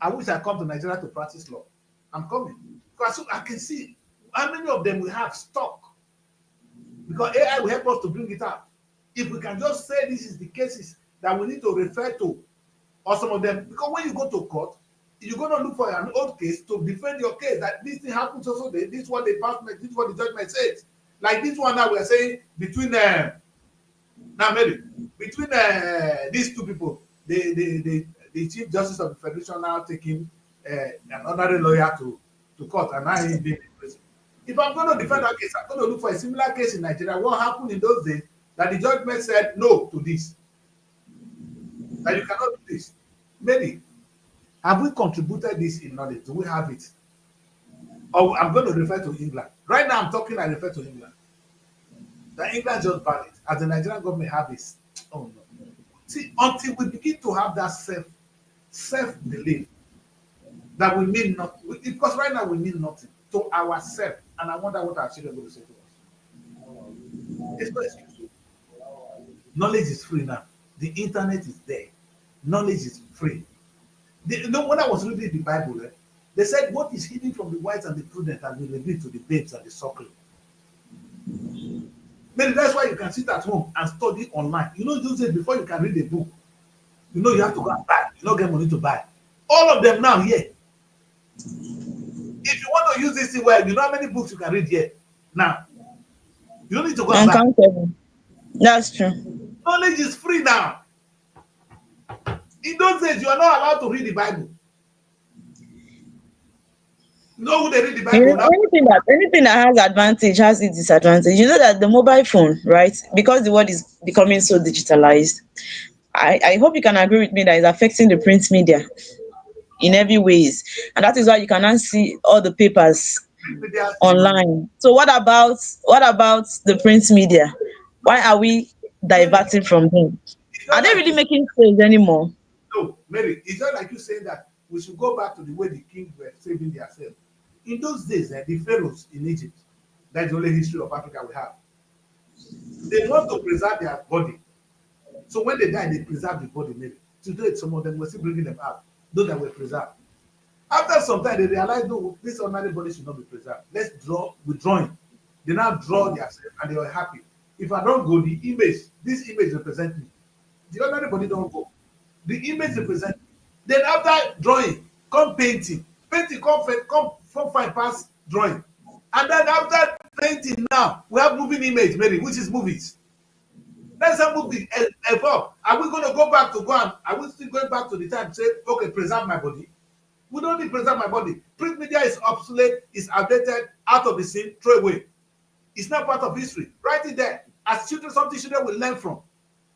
I wish I come to Nigeria to practice law. I'm coming. Because I can see how many of them we have stock. Because AI will help us to bring it out. If we can just say this is the cases that we need to refer to, or some of them, because when you go to court, you're going to look for an old case to defend your case that this thing happens also, this is what the department, this is what the judgment says. Like this one now we are saying between now maybe between these two people, the Chief Justice of the Federation now taking an honorary lawyer to court, and now he's being imprisoned. If I'm going to defend that case, I'm going to look for a similar case in Nigeria. What happened in those days that the judgment said no to this, that you cannot do this? Maybe have we contributed this in knowledge? Do we have it? Or I'm going to refer to England. Right now, I'm talking. I refer to England. The England just banned it, as the Nigerian government have this. Oh no! See, until we begin to have that self belief that we mean nothing, because right now we mean nothing to ourselves, and I wonder what our children are going to say to us. It's not excuse. Knowledge is free now. The internet is there. Knowledge is free. When I was reading the Bible, they said what is hidden from the wise and the prudent has been revealed to the babes and the suckling. Maybe that's why you can sit at home and study online. You know, those days before you can read a book, you have to go and buy. You don't get money to buy. All of them now here. If you want to use this thing well, you know how many books you can read here now. You don't need to go and buy. That's true. Knowledge is free now. In those days, you are not allowed to read the Bible. You know who they read the Bible now? Anything that has advantage has its disadvantage. You know that the mobile phone, right? Because the world is becoming so digitalized, I hope you can agree with me that it's affecting the print media in every ways, and that is why you can now see all the papers online. So what about the print media? Why are we diverting from them? Are they really making sales anymore? No, Mary, it's not like you saying that we should go back to the way the kings were saving themselves. In those days, the pharaohs in Egypt, that's the only history of Africa we have. They want to preserve their body. So when they die, they preserve the body, maybe. Today, some of them were still bringing them out, those that were preserved. After some time, they realized, no, this ordinary body should not be preserved. Let's draw with drawing. They now draw themselves and they were happy. If I don't go, this image represents me. The ordinary body don't go. The image represents me. Then after drawing, come painting. Painting come fine past drawing. And then after painting now, we have moving image, Mary, which is movies. That's how movie evolve. Are we going to go back to are we still going back to the time to say, okay, preserve my body? We don't need to preserve my body. Print media is obsolete, is outdated, out of the scene, throw away. It's not part of history. Write it there. As children, something children will learn from.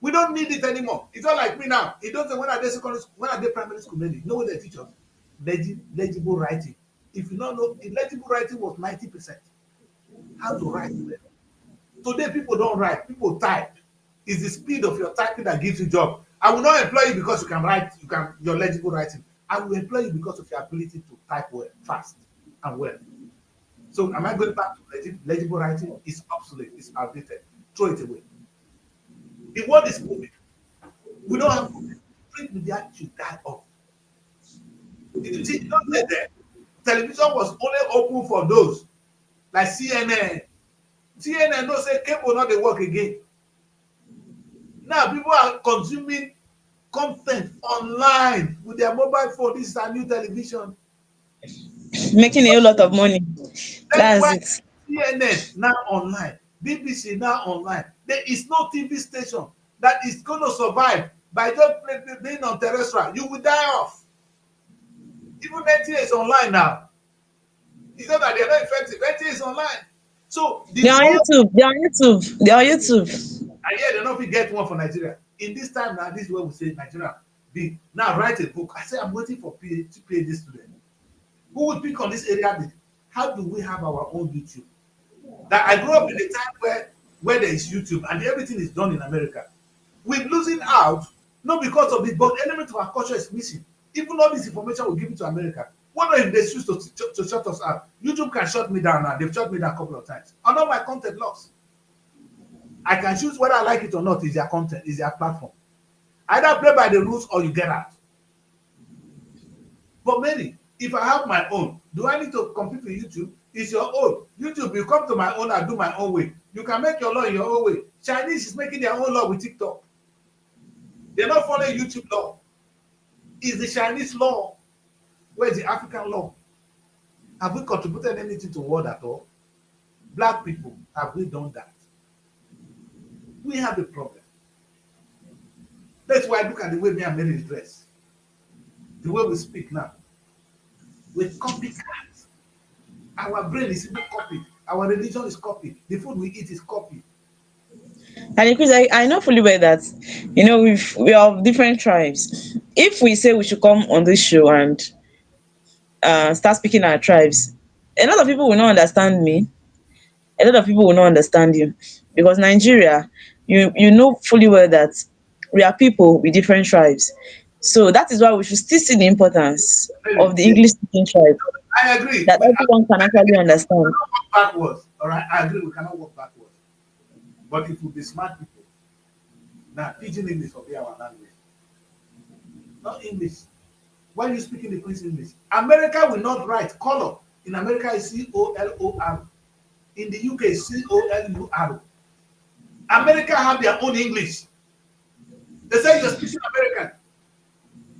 We don't need it anymore. It's not like me now. It doesn't when I did secondary school, when I did primary school, maybe. You know what they teach us? Legible writing. If you don't know, legible writing was 90%. How to write. Today, people don't write. People type. It's the speed of your typing that gives you job. I will not employ you because you can write, your legible writing. I will employ you because of your ability to type well, fast and well. So am I going back to legible writing? It's obsolete, it's outdated. Throw it away. The world is moving. We don't have print media should die off. You see, don't say that. Television was only open for those like CNN. CNN don't say cable not they work again. Now people are consuming content online with their mobile phone. This is a new television. Making a whole lot of money. That's it. CNN now online, BBC now online. There is no TV station that is going to survive by just being on terrestrial. You will die off. Even NTA is online now. It's not that they're not effective. NTA is online. So the They're on whole YouTube. They're on YouTube. They're on YouTube. and yet they don't fit get one for Nigeria. In this time now, this is what we say Nigeria be now write a book. I say I'm waiting for PhD student. Who will pick on this area? How do we have our own YouTube? That I grew up in a time where there is YouTube and everything is done in America. We're losing out, not because of it, but element of our culture is missing. Even all this information we give it to America. What if they choose to shut us out? YouTube can shut me down now. They've shut me down a couple of times. And all my content lost. I can choose whether I like it or not, is their content, is their platform. Either play by the rules or you get out. But Mary, if I have my own, do I need to compete with YouTube? It's your own. YouTube, you come to my own, I do my own way. You can make your law in your own way. Chinese is making their own law with TikTok. They're not following YouTube law. It's the Chinese law. Where's the African law? Have we contributed anything to the world at all? Black people, have we done that? We have a problem. That's why I look at the way me and Mary dress. The way we speak now. With copycats. Our brain is even copied. Our religion is copied. The food we eat is copied. And Chris, I know fully well that we are of different tribes. If we say we should come on this show and start speaking our tribes, a lot of people will not understand me. A lot of people will not understand you, because Nigeria, you know fully well that we are people with different tribes. So that is why we should still see the importance Really, of the yes. English speaking tribe I agree. that everyone can actually We understand. cannot walk backwards. All right, I agree. We cannot walk backwards. But if we be smart people, now pidgin English will be our language, not English. Why are you speaking the Queen's English? America will not write color. In America, it's COLOR. In the UK, it's COLUR. America have their own English. They say you're speaking American.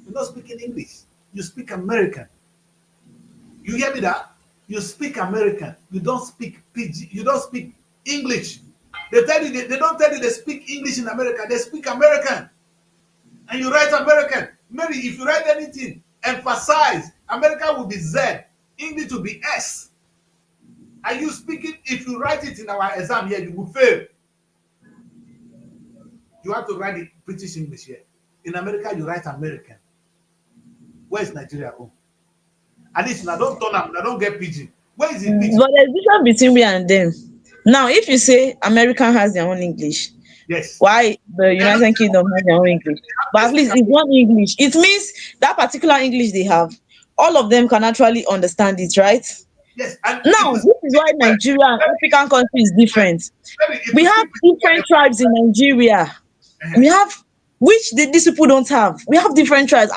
You're not speaking English. You speak American. You hear me that? You speak American. You don't speak PG. You don't speak English. They tell you they don't tell you they speak English in America. They speak American. And you write American. Maybe if you write anything, emphasize America will be Z. English will be S. Are you speaking? If you write it in our exam here, you will fail. You have to write the British English here. In America, you write American. Where is Nigeria home? At least I don't turn up, I don't get PG. Where is it PG? But there's difference between we and them. Now, if you say American has their own English, Yes. why the They don't United Kingdom has their own English? But at they least speak it's one English. It means that particular English they have, all of them can actually understand it, right? yes. And if Now, you this is speak why well, Nigeria and African country is different. maybe if We you have speak different tribes in Nigeria. We have which these people don't have. We have different tribes.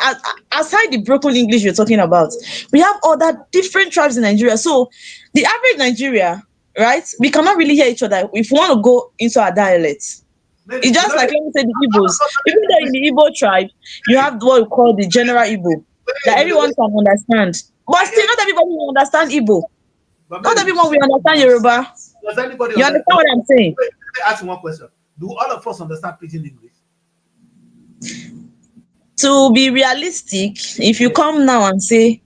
Aside the broken English you're talking about, we have other different tribes in Nigeria. So the average Nigeria, right? We cannot really hear each other if we want to go into our dialects. maybe It's you just know like, the let me say, the Igbos. Even though in English, the Igbo tribe, you have what we call the general Igbo that the way everyone can understand. But I hear still, you, not everybody will understand Igbo. but Not maybe everyone will understand Yoruba. does anybody You understand what I'm saying? wait, let me ask you one question. Do all of us understand pidgin English? To be realistic, if you Yes. come now and say,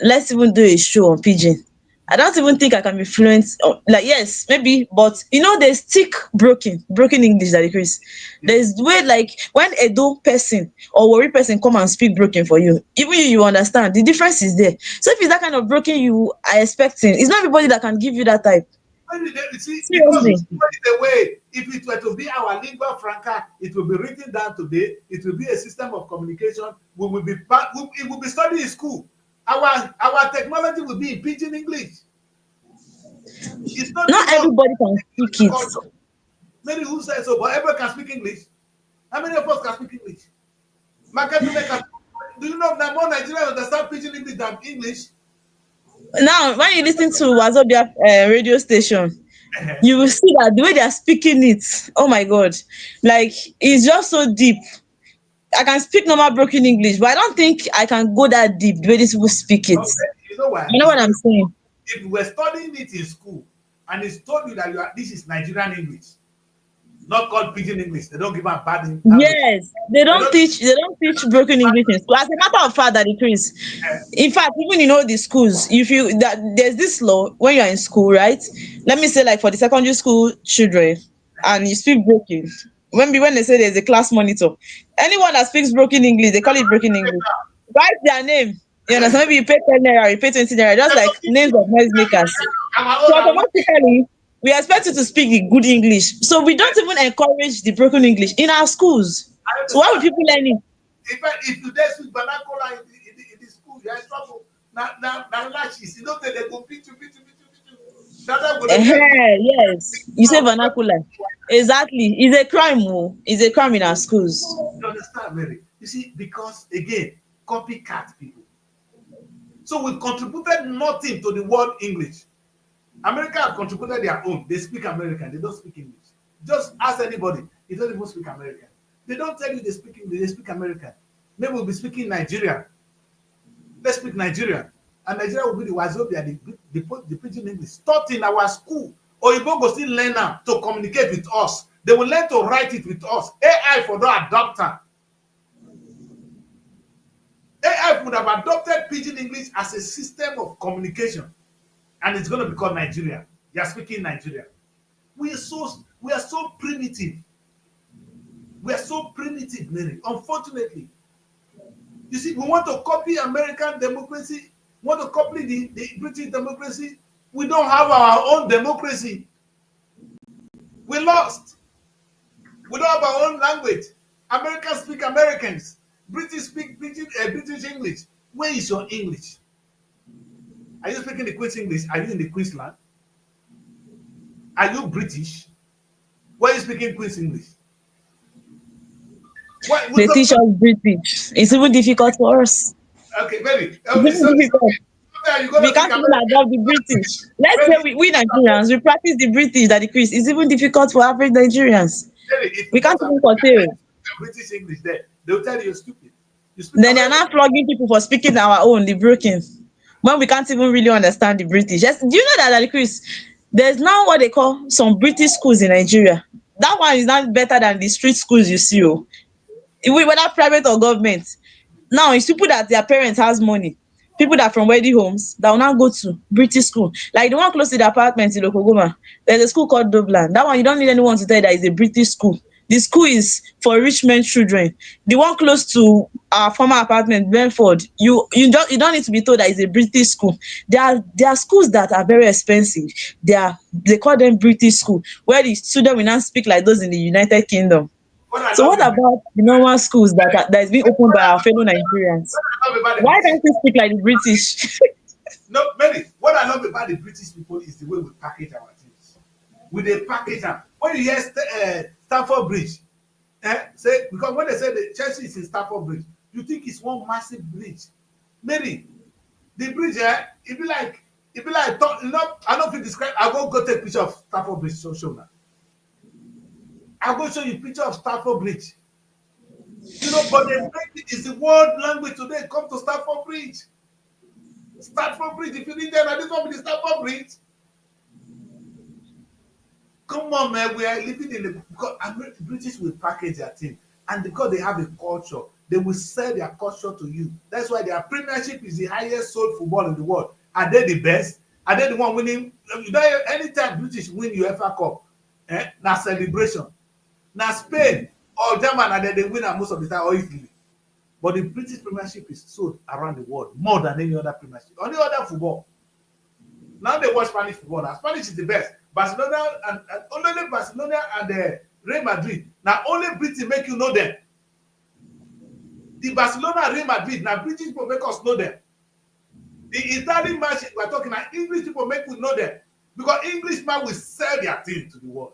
let's even do a show on pidgin, I don't even think I can be fluent. Like, yes, maybe, but there's thick broken English that Chris. Yes. There's way, like when Edo person or Warri person come and speak broken for you, even you understand the difference is there. So if it's that kind of broken you are expecting, it's not everybody that can give you that type. Maybe you see, because Seriously. the way, if it were to be our lingua franca, it will be written down today. It will be a system of communication. We will be it will be studied in school. Our technology will be in pidgin English. It's not Not because everybody can speak of it. culture. Many who say so, but everyone can speak English. How many of us can speak English? Market can. Do you know that more Nigerians understand pidgin English than English? Now, when you listen to Wazobia radio station, Uh-huh. you will see that the way they are speaking it, oh my god, like it's just so deep. I can speak normal broken English, but I don't think I can go that deep the way these people speak it. Okay, you know why? You know It's what I'm because saying? if you were studying it in school and it's told you that this is Nigerian English, Not called pidgin English. They don't give them bad language. Yes, they They don't don't teach. They don't teach broken English in school. As a matter of fact, that decrease. In fact, even in all the schools, if you that there's this law when you are in school, right? Let me say, like for the secondary school children, and you speak broken. When they say there's a class monitor, anyone that speaks broken English, they call it broken English. Write their name. You understand? Maybe you pay 10 naira, you pay 20 naira, just like names of noise makers. I'm our So own. I'm automatically, we expect you to speak the good English. So we don't even encourage the broken English in our schools. I So why would understand. people learn it? If you dare speak vernacular in the school, you are in trouble. Now lashes. You know they go beat you. That go they tell you. Yes. You say vernacular. Exactly. It's a crime. Oh. It's a crime in our schools. You understand, Mary? You see, because again, copycat people. So we contributed nothing to the word English. America have contributed their own. They speak American. They don't speak English. Just ask anybody. They don't even speak American. They don't tell you they speak English. They speak American. Maybe we'll be speaking Nigerian. Let's speak Nigerian. And Nigeria will be the Wazobia, the pidgin English taught in our school. Oyibo go still learn now to communicate with us. They will learn to write it with us. AI for the adopter. AI would have adopted pidgin English as a system of communication, and it's going to be called Nigeria. You are speaking Nigeria. We are so primitive. We are so primitive, Mary. Unfortunately, you see, we want to copy American democracy. We want to copy the British democracy. We don't have our own democracy. We lost. We don't have our own language. Americans speak Americans. British speak British English. Where is your English? Are you speaking the Queen's English? Are you in the Queensland? Are you British? Where are you speaking Queen's English? They teach us British. It's even difficult for us. Okay, Mary. It's Okay, even so difficult. you're gonna We speak can't even American. adopt the British. Let's say Mary, we Nigerians, we practice the British that decrease. It's even difficult for average Nigerians. Mary, if you We go can't to even America and curtail. you speak British English there, they'll tell you you're stupid. You speak Then they are American. now flogging people for speaking our own, the broken. When we can't even really understand the British. Yes, do you know that, Chris? There's now what they call some British schools in Nigeria. That one is not better than the street schools you see. Oh. Whether private or government. Now it's people that their parents has money. People that from wealthy homes that will now go to British school. Like the one close to the apartment in Okogoma. There's a school called Dublin. That one you don't need anyone to tell you that it's a British school. The school is for rich men children. The one close to our former apartment, Brentford, you don't need to be told that it's a British school. There are schools that are very expensive. They call them British school, where the student will not speak like those in the United Kingdom. What I So love what about about the normal schools that is being opened by our fellow Nigerians? what I love about the Why British can't we speak like the British? no, Mary, what I love about the British people is the way we package our things. We they package them. When you hear Stamford Bridge, say because when they say the Chelsea is in Stamford Bridge, you think it's one massive bridge. Mary, the bridge, it be like, you know, I don't know if you describe. I go take picture of Stamford Bridge. Show now. I go show you picture of Stamford Bridge. You know, but the language is the world language today. Come to Stamford Bridge. Stamford Bridge. If you need that, this one be the Stamford Bridge. Come on, man. We are living in the because British will package their thing, and because they have a culture, they will sell their culture to you. That's why their Premiership is the highest sold football in the world. Are they the best? Are they the one winning? You know, anytime British win UEFA Cup, na celebration. Now Spain or German and then they win most of the time or Italy. But the British Premiership is sold around the world more than any other Premiership. Any other football. Now they watch Spanish football. Now Spanish is the best. Barcelona and only Barcelona and Real Madrid. Now only Britain make you know them. The Barcelona and Real Madrid. Now British people make us know them. The Italian match we're talking about English people make you know them. Because Englishman will sell their thing to the world.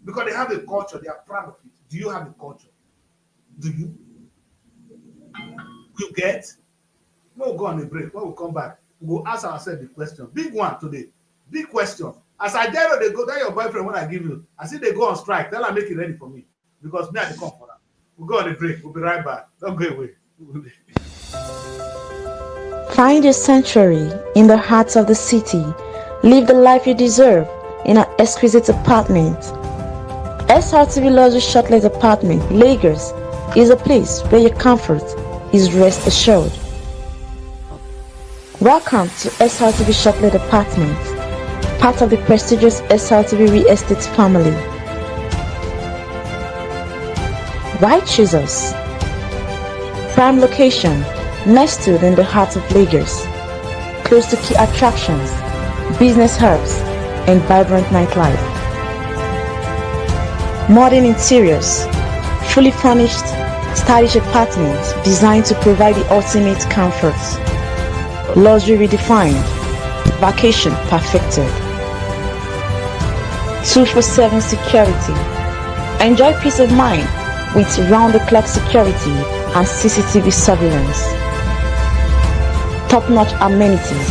Because they have a culture, they are proud of it. Do you have a culture? Do you? You get? We'll go on a break. When we come back, we'll ask ourselves the question. Big one today. Big question. As I tell you, they go, tell your boyfriend when I give you. I see they go on strike. Tell her make it ready for me. Because me, I come for that. We'll go on a break. We'll be right back. Don't go away. Find your sanctuary in the heart of the city. Live the life you deserve in an exquisite apartment. SRTV Luxury Shortlet Apartment, Lagos, is a place where your comfort is rest assured. Welcome to SRTV Shortlet Apartment, part of the prestigious SRTV Real Estate family. Why choose us? Prime location, nestled in the heart of Lagos, close to key attractions, business hubs, and vibrant nightlife. Modern interiors, fully furnished, stylish apartments designed to provide the ultimate comfort. Luxury redefined, vacation perfected. 24/7 security. Enjoy peace of mind with round-the-clock security and CCTV surveillance. Top-notch amenities,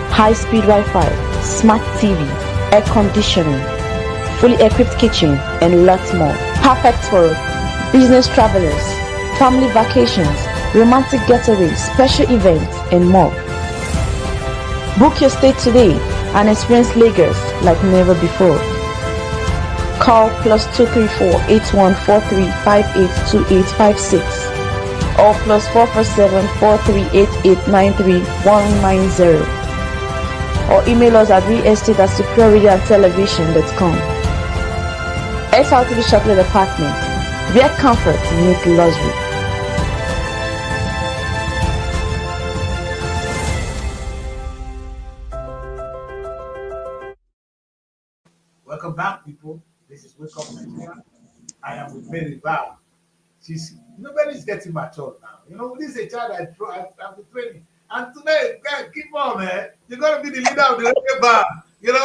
high-speed Wi-Fi, smart TV, air conditioning, fully equipped kitchen, and lots more. Perfect for business travelers, family vacations, romantic getaways, special events, and more. Book your stay today and experience Lagos like never before. Call +234 8143 582856 or +447 4388 93190 or email us at realestate@superiorradiotelevision.com. SRTV Chocolate Apartment, where comfort meets luxury. Welcome back, people. This is Wake Up Nigeria. I am with Mary Val. Nobody's getting mature now. This is a child I've been training. And today, guys, keep on, man. You're gonna be the leader of the reggae band. You're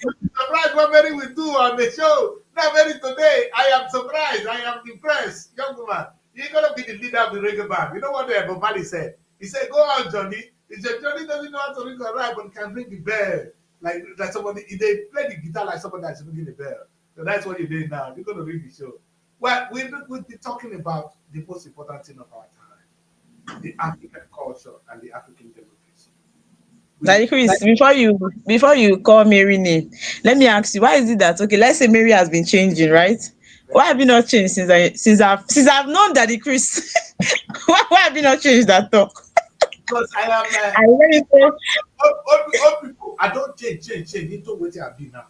surprised what Mary will do on the show. Now, Mary, today, I am surprised. I am impressed, young woman. You're gonna be the leader of the reggae band. You know what Bob Marley said? He said, "Go on, Johnny. It's your Johnny doesn't know how to ring a rap, but can ring the bell." Like somebody, they play the guitar like somebody that's ringing the bell. So that's what you're doing now. You're gonna ring the show. Well, we'll be talking about the most important thing of our time, the African culture and the African democracy. Like We, Chris, before you call Mary name, let me ask you, why is it that, okay, let's say Mary has been changing, right? Why have you not changed since I've known Daddy Chris? why have you not changed that talk? because I am I really say, old people, I don't change into what I be now.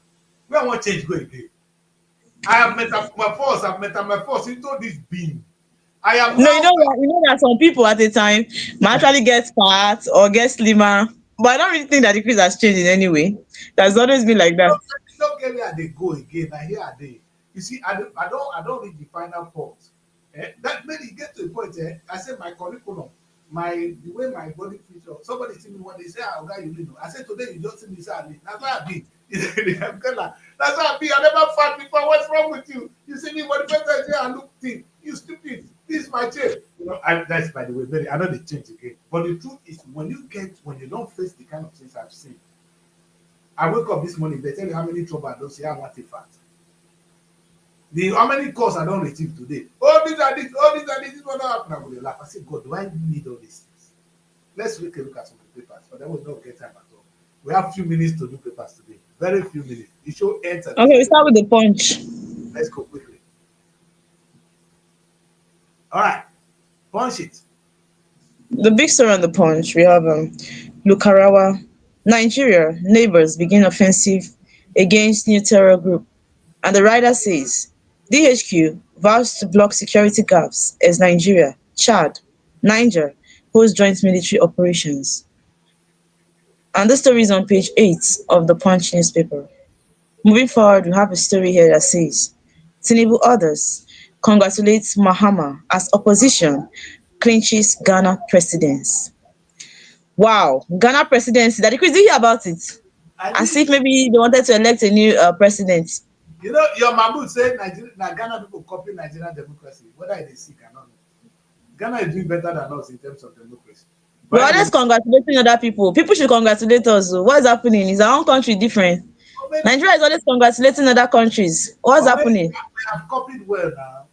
Where I want change go again. I have metamorphosed into this being. I am no, now you know that some people at a time might actually get fat or get slimmer, but I don't really think that the Chris has changed in any way. That's always been like that. don't get where they go again. Now here are they. You see, I don't read the final part. That made it get to a point. I said my curriculum, the way my body feature. Somebody see me when they say, "Ah, guy, you know." I said today you just see me say, "That's why I be." That's why I be. I never fought before. What's wrong with you? You see me when the first time I look thin. You stupid. This is my chair. That's by the way. Very, I know they change again. But the truth is, when you don't face the kind of things I've seen. I wake up this morning, they tell you how many trouble I don't say I want a fat. How many calls I don't receive today? Oh, this and this is what happened. I will laugh. I say, God, do I need all these things? Let's take a look at some of the papers, but then we'll not get time at all. We have few minutes to do papers today. Very few minutes. The show ends at Okay, we start with the punch. Let's go quickly. All right. Punch it. The big story on the punch, we have Lukarawa, Nigeria, neighbors begin offensive against new terror group. And the writer says, DHQ vows to block security gaps as Nigeria, Chad, Niger host joint military operations. And the story is on page 8 of the Punch newspaper. Moving forward, we have a story here that says, Tinubu others congratulates Mahama as opposition clinches Ghana presidency. Wow, Ghana presidency. That did you hear about it? As if maybe they wanted to elect a new president. Your Mahmoud said Ghana people copy Nigerian democracy, whether it is sick or not. Ghana is doing better than us in terms of democracy. We're always congratulating other people. People should congratulate us. What is happening? Is our own country different? Nigeria is always congratulating other countries. What's happening? We have copied well now.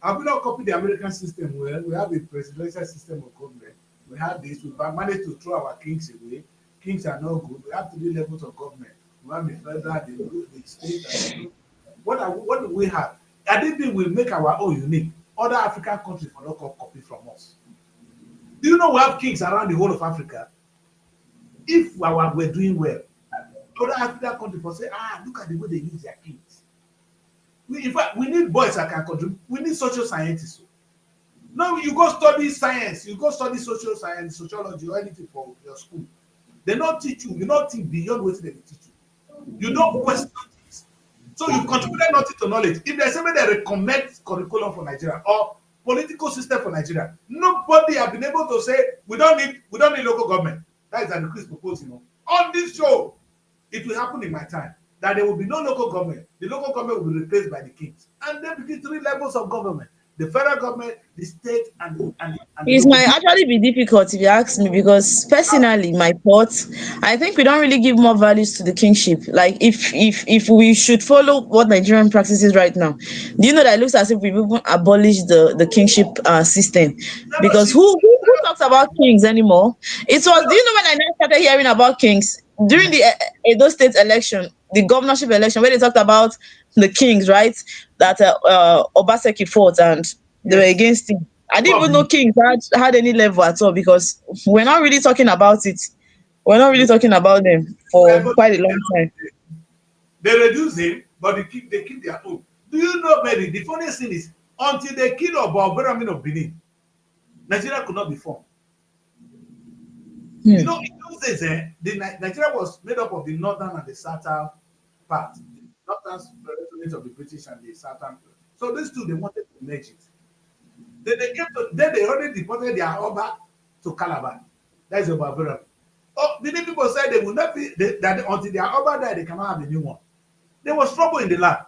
Have we not copied the American system well? We have a presidential system of government. We have this. We've managed to throw our kings away. Kings are not good. We have 3 levels of government. We have the federal, the state, and What do we have? I think we make our own unique. Other African countries will not copy from us. Do you know we have kings around the whole of Africa? If we're doing well, other African countries will say, look at the way they use their kings. In fact, we need boys that can contribute. We need social scientists. No, you go study science, you go study social science, sociology, or anything for your school. They don't teach you. You don't think beyond what they teach you. You don't question things. So you contributed nothing to knowledge. If there's somebody that recommends curriculum for Nigeria or political system for Nigeria, nobody have been able to say we don't need local government. That is an increase proposal. On this show, it will happen in my time that there will be no local government. The local government will be replaced by the kings, and there will be 3 levels of government: the federal government, the state, and the It local might government. actually be difficult if you ask me, because personally, my thoughts, I think we don't really give more values to the kingship. Like if we should follow what Nigerian practices right now, do you know that it looks as if we've even abolished the kingship system? Never Because see. who talks about kings anymore? It was, do Never, you know, when I now started hearing about kings during the yes. Edo State election, the governorship election, where they talked about the kings, right? That Obaseki fought and they were Yes. against him. I didn't even Well, know kings had any level at all, because we're not really talking about it. We're not really talking about them for but quite a long time. they reduce him, but they keep their own. Do you know, Mary? The funniest thing is, until they kill Oba Oberamin of Benin, Nigeria could not be formed. You Hmm. know, in those days, Nigeria was made up of the northern and the southern part. The northern representatives of the British and the southern. So these two, they wanted to merge it. Then they already deported their Oba to Calabar. That is Oba Oberamin. Oh, many people said they will not be that until their Oba died, they cannot have a new one. There was trouble in the land.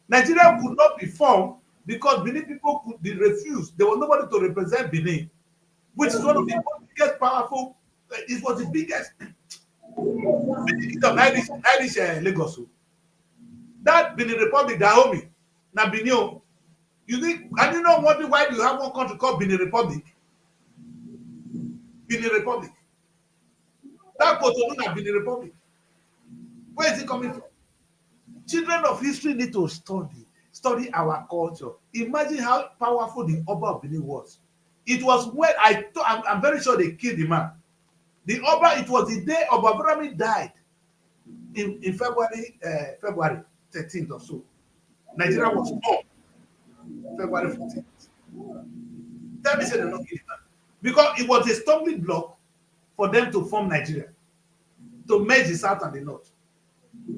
Nigeria could not be formed because Benin people they refused. There was nobody to represent Benin, which is one of the biggest powerful. It was the biggest kingdom, Irish Lagos. That Benin Republic, Dahomey, now Benin. You think, and you know what? Why do you have one country called Benin Republic? Benin Republic. That Cotonou na Benin Republic. Where is it coming from? Children of history need to study our culture. Imagine how powerful the Oba of Benin was. It was when I'm very sure they killed the man. The Oba, it was the day Oba Brahmi died in February 13th or so. Nigeria was formed February 14th. Tell me, say they not kill the man. Because it was a stumbling block for them to form Nigeria, to merge the south and the north.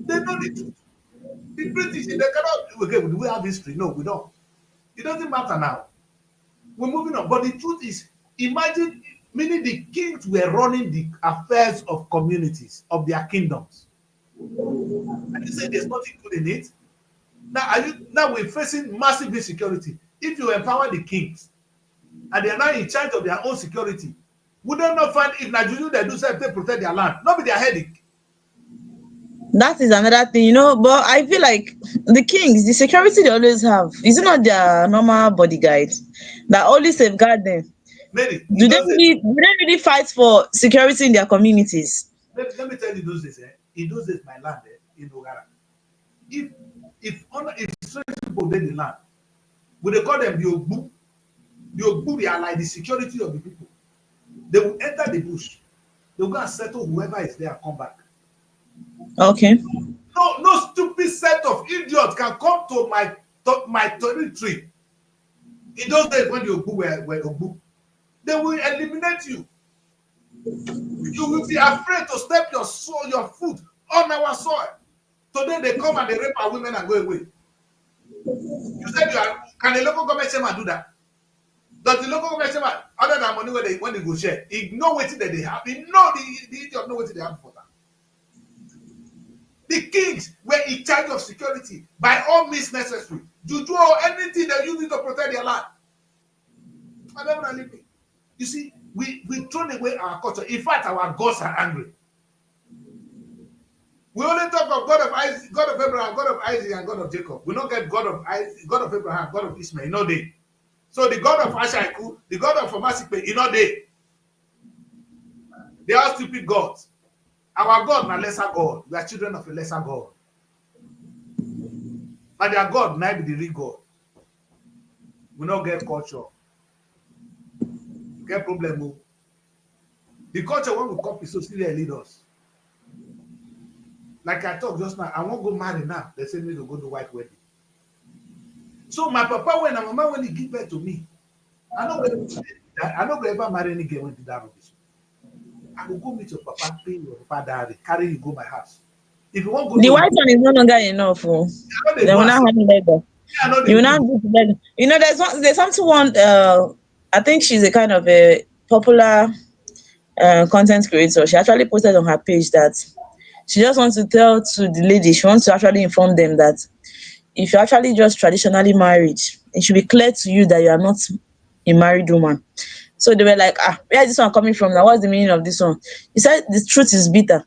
They know the truth. The British, they cannot, okay, do we have history? No, we don't. It doesn't matter now. We're moving on. But the truth is, imagine, meaning the kings were running the affairs of communities, of their kingdoms. And you say there's nothing good in it. Now we're facing massive insecurity. If you empower the kings and they are now in charge of their own security, would they not find if Nigeria they do something to protect their land? Not be their headache. That is another thing, you know. But I feel like the kings, the security they always have, is it not their normal bodyguards that always safeguard them? Maybe in Do they those days, really fight for security in their communities? let me tell you those days, in those days, my land in Ogara, if if strange people dey the land, we dey call them the Ogbu. The Ogbu, they are like the security of the people. They will enter the bush. They will go and settle whoever is there and come back. Okay. No stupid set of idiots can come to my territory. In those days when the Ogbu were Ogbu, they will eliminate you. You will be afraid to step your foot on our soil. Today they come and they rape our women and go away. You said can the local government chairman do that? Does the local government chairman, other than money when they go share, he know wetin that they have? He know the idiot know wetin they have for that. The kings were in charge of security by all means necessary. Juju or anything they use it to protect their land. You see, we thrown away our culture. In fact, our gods are angry. We only talk of God of Isaac, God of Abraham, God of Isaac, and God of Jacob. We don't get God of Isaac, God of Abraham, God of Ishmael. No day. So the God of Ashaiku, the God of Fomasikpe, you know they are stupid gods. Our God na lesser God. We are children of a lesser God. And their God might be the real God. We not get culture. Get problem. Oh. The culture when we copy socially lead us. Like I talked just now, I won't go marry now. They say me to go to white wedding. So my papa when my mama when he give birth to me, I not gonna ever marry any girl when did that rubbish. I will go meet your papa, pay your father, carry you go my house. If you want to go The to white one is no longer enough. Oh. I know they They do will not as have leather. I know You they will do. not do leather. You know, there's something one. I think she's a kind of a popular content creator. She actually posted on her page that she just wants to tell to the lady. She wants to actually inform them that if you're actually just traditionally married, it should be clear to you that you are not a married woman. So they were like, where is this one coming from now? What's the meaning of this one? He said the truth is bitter.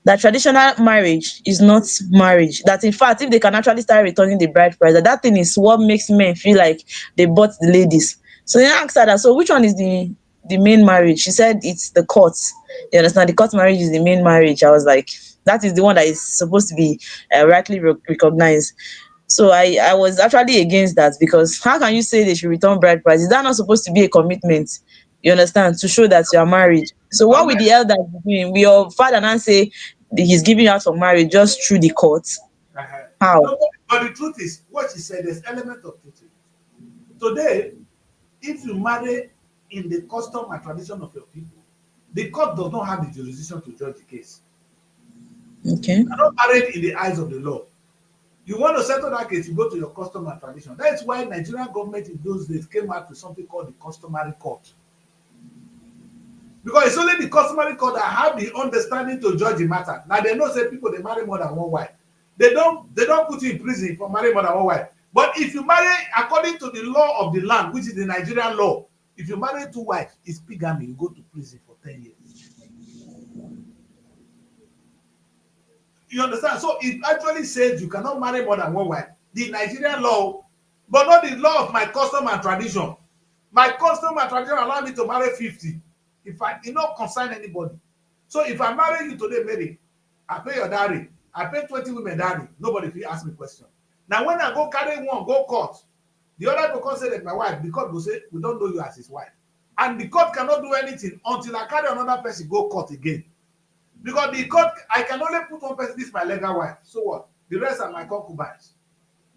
That traditional marriage is not marriage. That in fact, if they can actually start returning the bride price, that thing is what makes men feel like they bought the ladies. So they asked her that, so which one is the main marriage? She said it's the court. You understand? The court marriage is the main marriage. I was like, that is the one that is supposed to be rightly recognized. So I was actually against that because how can you say they should return bride price? Is that not supposed to be a commitment? You understand? To show that you are married. So what But will men, the elders be doing? Will your father now say that he's giving you out for marriage just through the court? How? no, but the truth is, what she said, there's element of truth. In it. Today, if you marry in the custom and tradition of your people, the court does not have the jurisdiction to judge the case. Okay. You're not married in the eyes of the law. You want to settle that case, you go to your custom and tradition. That is why Nigerian government in those days came out with something called the customary court. Because it's only the customary court that have the understanding to judge the matter. Now they know say people they marry more than one wife. They don't put you in prison for marrying more than one wife. But if you marry according to the law of the land, which is the Nigerian law, if you marry two wives, it's bigamy. You go to prison for 10 years. You understand? So it actually says you cannot marry more than one wife. The Nigerian law, but not the law of my custom and tradition. My custom and tradition allow me to marry 50. If I did not concern anybody. So if I marry you today, Mary, I pay your dowry. I pay 20 women dowry. Nobody will ask me question. Now when I go carry one, go court, the other will come say that my wife, the court will say, we don't know you as his wife. And the court cannot do anything until I carry another person, go court again. Because the court, I can only put one person, this is my legal wife. So what? The rest are my concubines.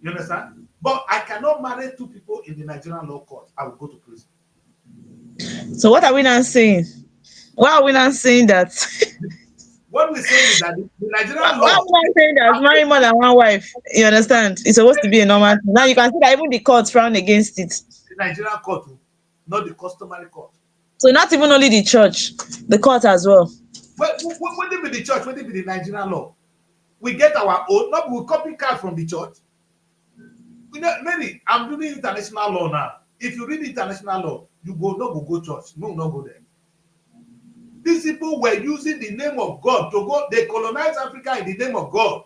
You understand? But I cannot marry two people in the Nigerian law court. I will go to prison. So what are we now saying? Why are we not saying that? What we're saying is that the Why Nigerian are law, we not saying that marry more than one wife? You understand? It's supposed to be a normal thing. Now you can see that even the courts frown against it. the Nigerian court, not the customary court. So not even only the church, the court as well. When they be the church, when they be the Nigerian law, we get our own, not we copy card from the church. You know, maybe I'm doing international law now. If you read international law, you go church. No, not go there. These people were using the name of God to go, they colonized Africa in the name of God.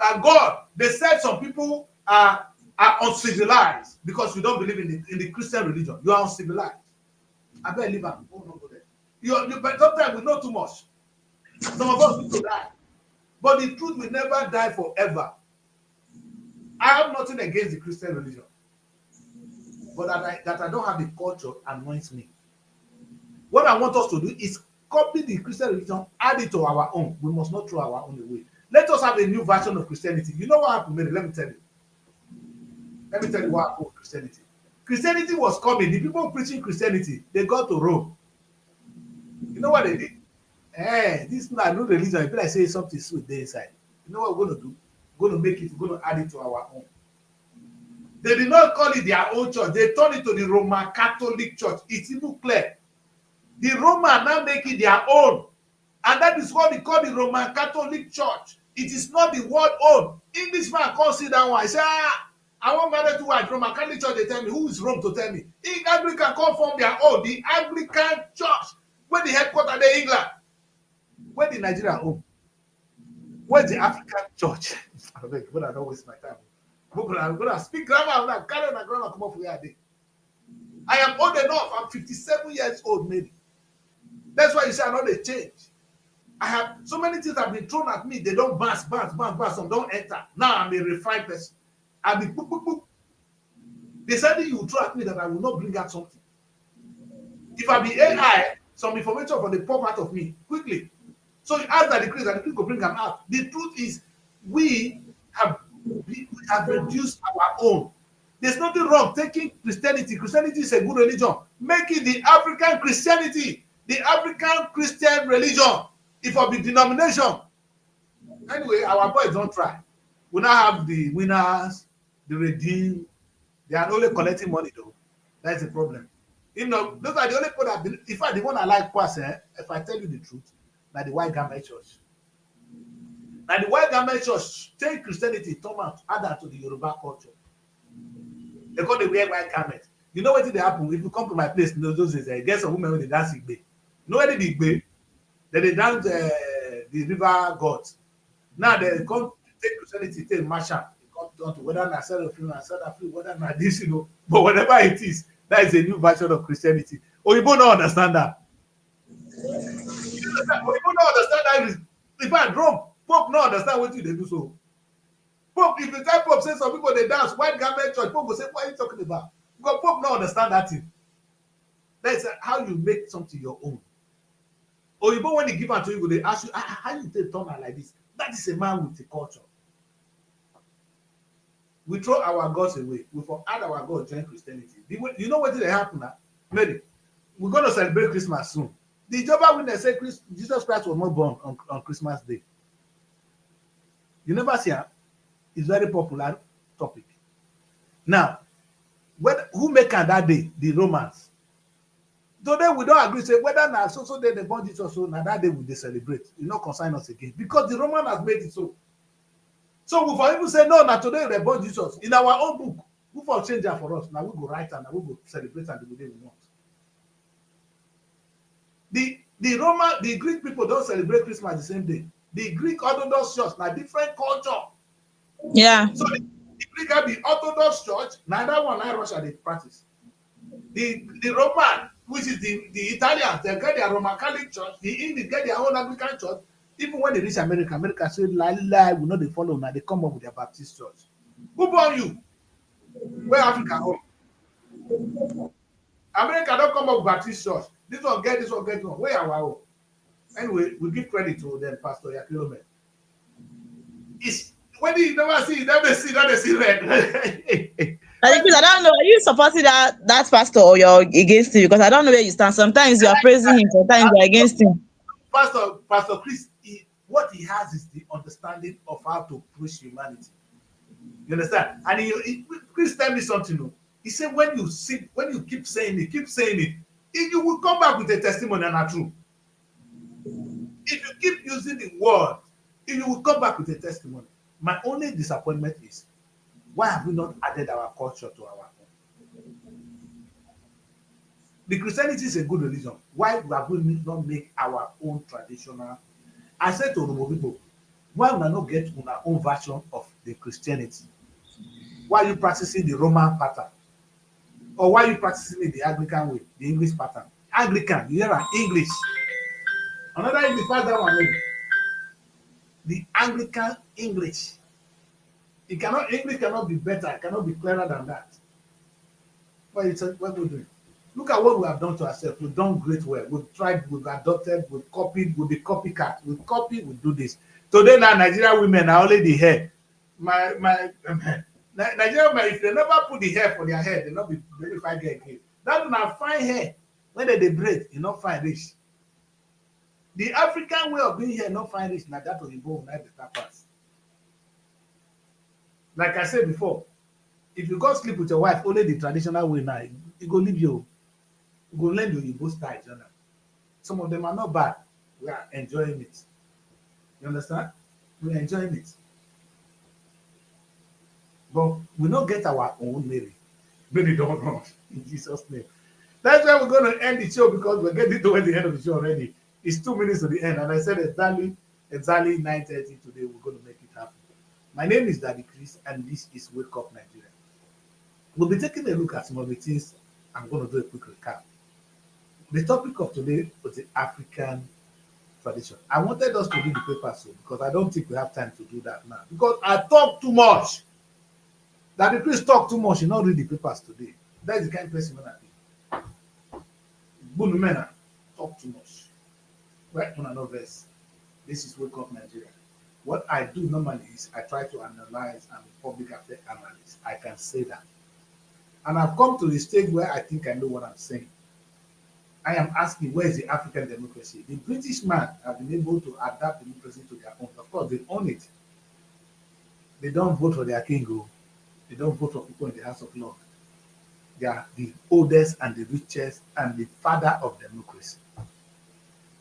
And God, they said some people are uncivilized because you don't believe in the Christian religion. You are uncivilized. I better leave them. Oh, no, go there. But sometimes we know too much. Some of us need to die. But the truth will never die forever. I have nothing against the Christian religion. But that I don't have the culture annoys me. What I want us to do is copy the Christian religion, add it to our own. We must not throw our own away. Let us have a new version of Christianity. You know what happened, Mary? Let me tell you. Let me tell you what happened with Christianity. Christianity was coming. The people preaching Christianity, they got to Rome. You know what they did? This is not a new religion. If I say something sweet there inside, you know what we're going to do? We're going to make it, we're going to add it to our own. They did not call it their own church. They turned it to the Roman Catholic Church. It's even clear. The Roman now make it their own. And that is what they call the Roman Catholic Church. It is not the word own. Englishman can't see that one. I say, I want marry two wives. Roman Catholic Church, they tell me. Who is Rome to tell me? Anglican come from their own. The Anglican Church. Where the headquarters in England. Where the Nigerian home? Where's the African Church? I beg, but I don't waste my time. I'm going to speak grammar. I'm not carrying my grammar come up for where I am old enough. I'm 57 years old, maybe. That's why you say I know they change. I have so many things have been thrown at me. They don't bounce. Some don't enter. Now I'm a refined person. I'll be boop, boop, boop. They said you will throw at me that I will not bring out something. If I be AI, some information for the pop out of me quickly. So you ask that the Christ will bring them out. The truth is, we have reduced our own. There's nothing wrong taking Christianity. Christianity is a good religion. Make it the African Christianity, the African Christian religion. If I be denomination. Anyway, our boys don't try. We now have the winners, the redeemed. They are only collecting money though. That's the problem. You know, those are the only people that believe. In fact, the one I like pass, if I tell you the truth, that the white garment church. Now the white garment church take Christianity, turn out, add that to the Yoruba culture. They call the wear white garment. You know what did happen? If you come to my place in those days, get some women when they dance Igbe. You know what they Igbe? Then they dance the river gods. Now they come take Christianity, take Masha. They come down to whether not Srtv, whether not this, you know. But whatever it is, that is a new version of Christianity. Oyibo don't understand that. Oyibo don't understand that. In fact, Rome, Pope don't understand what they do so. Pope, if the time Pope says some people they dance, white garment church, Pope will say, what are you talking about? Because Pope don't understand that thing. That's how you make something your own. Oyibo, when they give it to you, they ask you, how you take turn like this? That is a man with a culture. We throw our gods away. We add our God join Christianity. You know what did happen now? Maybe we're going to celebrate Christmas soon. The Jehovah Witness say Jesus Christ was not born on Christmas Day. You never see her. It's very popular topic. Now, who make it that day? The Romans. Today we don't agree. Say whether now so day they born Jesus, so now that day we celebrate. You know, consign us again because the Roman has made it so. So we for even say no. Now today they born Jesus in our own book. Who for change that for us? Now we go write and now we go celebrate and the day we want. The Greek people don't celebrate Christmas the same day. The Greek Orthodox Church now different culture. Yeah. So the Greek have the Orthodox Church. Now that one, now Russia they practice. The Roman, which is the Italians, they get their Roman Catholic Church. The English get their own Anglican Church. Even when they reach America say lie, we know they follow now. They come up with their Baptist Church. Who born you? Where Africa home? America don't come up with Baptist Church. This one get one. Where our own? Anyway, we give credit to them, Pastor Yakilome. It's when you never see red. I don't know. Are you supporting that pastor or you're against him? Because I don't know where you stand. Sometimes you are praising him, sometimes you are against him. Pastor Chris, what he has is the understanding of how to preach humanity. You understand? And Chris tell me something. No? He said when you keep saying it, you will come back with a testimony and a truth. If you keep using the word, you will come back with a testimony. My only disappointment is, why have we not added our culture to our own? The Christianity is a good religion. Why have we not make our own traditional? I said to Oromo people, why will I not get our own version of the Christianity? Why are you practicing the Roman pattern? Or why are you practicing it the Anglican way, the English pattern? Anglican, you hear an English. Another English pattern one maybe. The Anglican English. English cannot be better, it cannot be clearer than that. What we're doing. Look at what we have done to ourselves. We've done great work. We've tried, we've adopted, we've copied, we'll be copycat. We've copied, we'll do this. Today now Nigerian women are only the hair. Nigerian women, if they never put the hair for their hair, they'll not be very fine hair again. That one have fine hair. When they braid, you not find rich. The African way of being here, not find rich, now that will involve not the tapas. Like I said before, if you go sleep with your wife, only the traditional way now, you go leave you. You go learn your Igbo style, you know. Some of them are not bad. We are enjoying it. You understand? We are enjoying it. But we don't get our own Mary. Mary don't run. In Jesus' name. That's why we're going to end the show because we're getting towards the end of the show already. It's 2 minutes to the end. And I said exactly 9:30 today, we're going to make it happen. My name is Daddy Chris, and this is Wake Up Nigeria. We'll be taking a look at some of the things. I'm going to do a quick recap. The topic of today was the African tradition. I wanted us to read the papers so because I don't think we have time to do that now. Because I talk too much. That the priest talk too much, you not read the papers today. That is the kind of person when I be. Bunumena talk too much. Right on another verse. This is Wake Up Nigeria. What I do normally is I try to analyze and public affairs analyst. I can say that. And I've come to the stage where I think I know what I'm saying. I am asking, where is the African democracy? The British man have been able to adapt democracy to their own. Of course, they own it. They don't vote for their king. They don't vote for people in the House of Lords. They are the oldest and the richest and the father of democracy.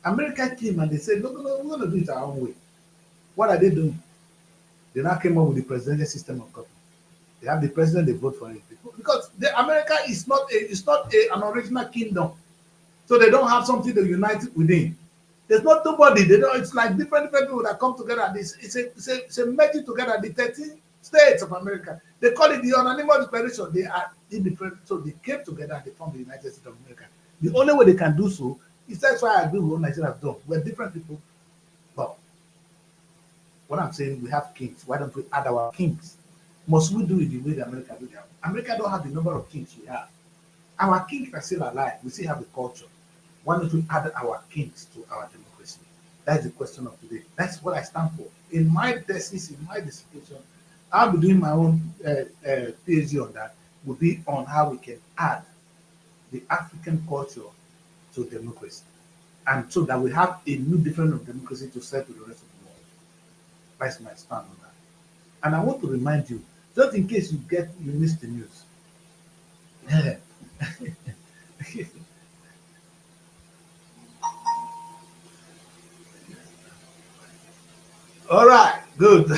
America came and they said, no, we're going to do it our own way. What are they doing? They now came up with the presidential system of government. They have the president, they vote for it. Because America is not an original kingdom. So they don't have something to unite within. There's not nobody. It's like different people that come together. It's a merging together. The 13 states of America. They call it the unanimous declaration. They are independent. So they came together and they formed the United States of America. The only way they can do so is that's why I agree with what Nigeria has done. We're different people. But what I'm saying, we have kings. Why don't we add our kings? Must we do it the way the America do it? America don't have the number of kings we have. Our kings are still alive. We still have the culture. Why don't we add our kings to our democracy? That's the question of today. That's what I stand for. In my thesis, in my dissertation, I'll be doing my own PhD on that. Will be on how we can add the African culture to democracy, and so that we have a new different of democracy to sell to the rest of the world. That's my stand on that. And I want to remind you, just in case you missed the news. All right, good.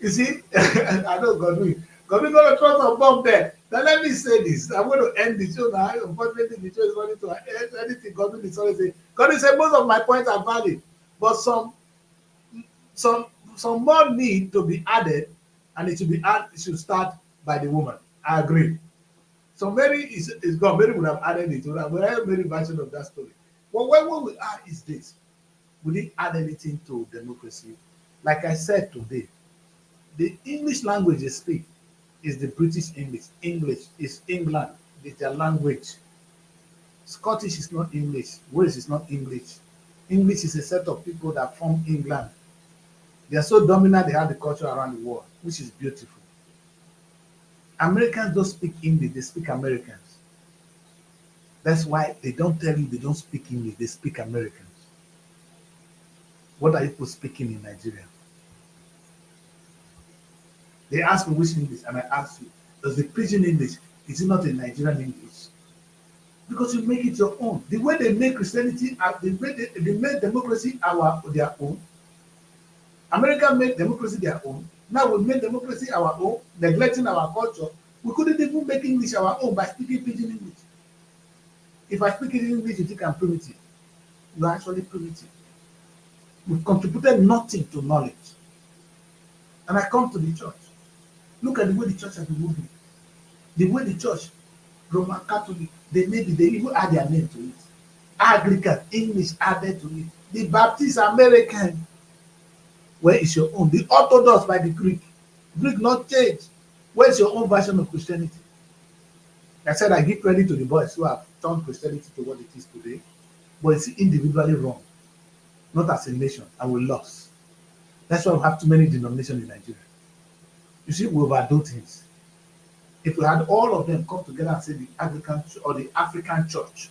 You see, I know Godwin gonna throw some bomb there. Now let me say this. I'm going to end the show now. Unfortunately, the show is running to anything. Godwin is always saying. Godwin said most of my points are valid, but some more need to be added, and it should start by the woman. I agree. So Mary is gone. Mary would have added it. We have Mary version of that story. But what we add is this. We didn't add anything to democracy. Like I said today, the English language they speak is the British English. English is England. It's their language. Scottish is not English. Wales is not English. English is a set of people that form England. They are so dominant, they have the culture around the world, which is beautiful. Americans don't speak English, they speak Americans. That's why they don't tell you they don't speak English, they speak Americans. What are people speaking in Nigeria? They ask me which English, and I ask you, does the pidgin English, is it not a Nigerian English? Because you make it your own. The way they make Christianity, they made democracy their own. America made democracy their own. Now we made democracy our own, neglecting our culture. We couldn't even make English our own by speaking pidgin English. If I speak in English, you think I'm primitive. You are actually primitive. We've contributed nothing to knowledge. And I come to the church. Look at the way the church has been moving. The way the church, Roman Catholic, they even add their name to it. Anglican, English added to it. The Baptist American, where is your own? The Orthodox by the Greek. Greek not changed. Where's your own version of Christianity? I said I give credit to the boys who have turned Christianity to what it is today, but it's individually wrong, not as a nation, and we lost. That's why we have too many denominations in Nigeria. You see, we overdo things. If we had all of them come together and say the Anglican or the African church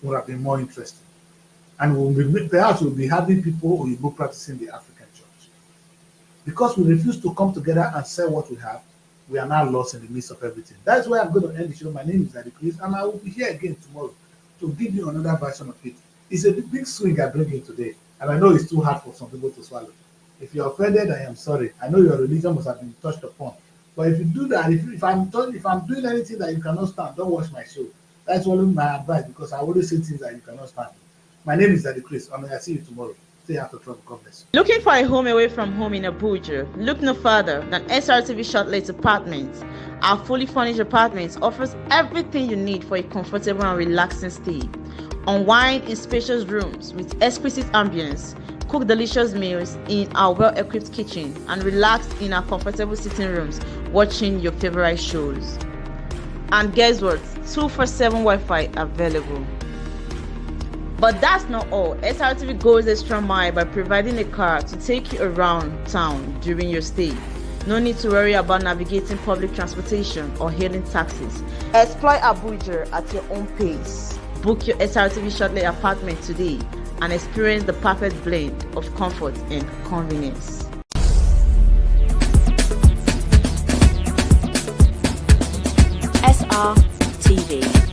would have been more interesting. And perhaps we'll be having people who will be practicing the African church. Because we refuse to come together and say what we have, we are now lost in the midst of everything. That's why I'm going to end the show. My name is Daddy Chris, and I will be here again tomorrow to give you another version of it. It's a big swing I bring in today, and I know it's too hard for some people to swallow. If you're offended, I am sorry. I know your religion must have been touched upon. But if you do that, if I'm doing anything that you cannot stand, don't watch my show. That's only my advice, because I always say things that you cannot stand. My name is Daddy Chris, and I'll see you tomorrow. Stay out of trouble. God bless you. Looking for a home away from home in Abuja? Look no further than Srtv Shortlet Apartments. Our fully furnished apartments offers everything you need for a comfortable and relaxing stay. Unwind in spacious rooms with exquisite ambience. Cook delicious meals in our well-equipped kitchen and relax in our comfortable sitting rooms watching your favorite shows. And guess what? 247 Wi-Fi available. But that's not all. Srtv goes extra mile by providing a car to take you around town during your stay. No need to worry about navigating public transportation or hailing taxis. Explore Abuja at your own pace. Book your Srtv Shortlet apartment today and experience the perfect blend of comfort and convenience. Srtv.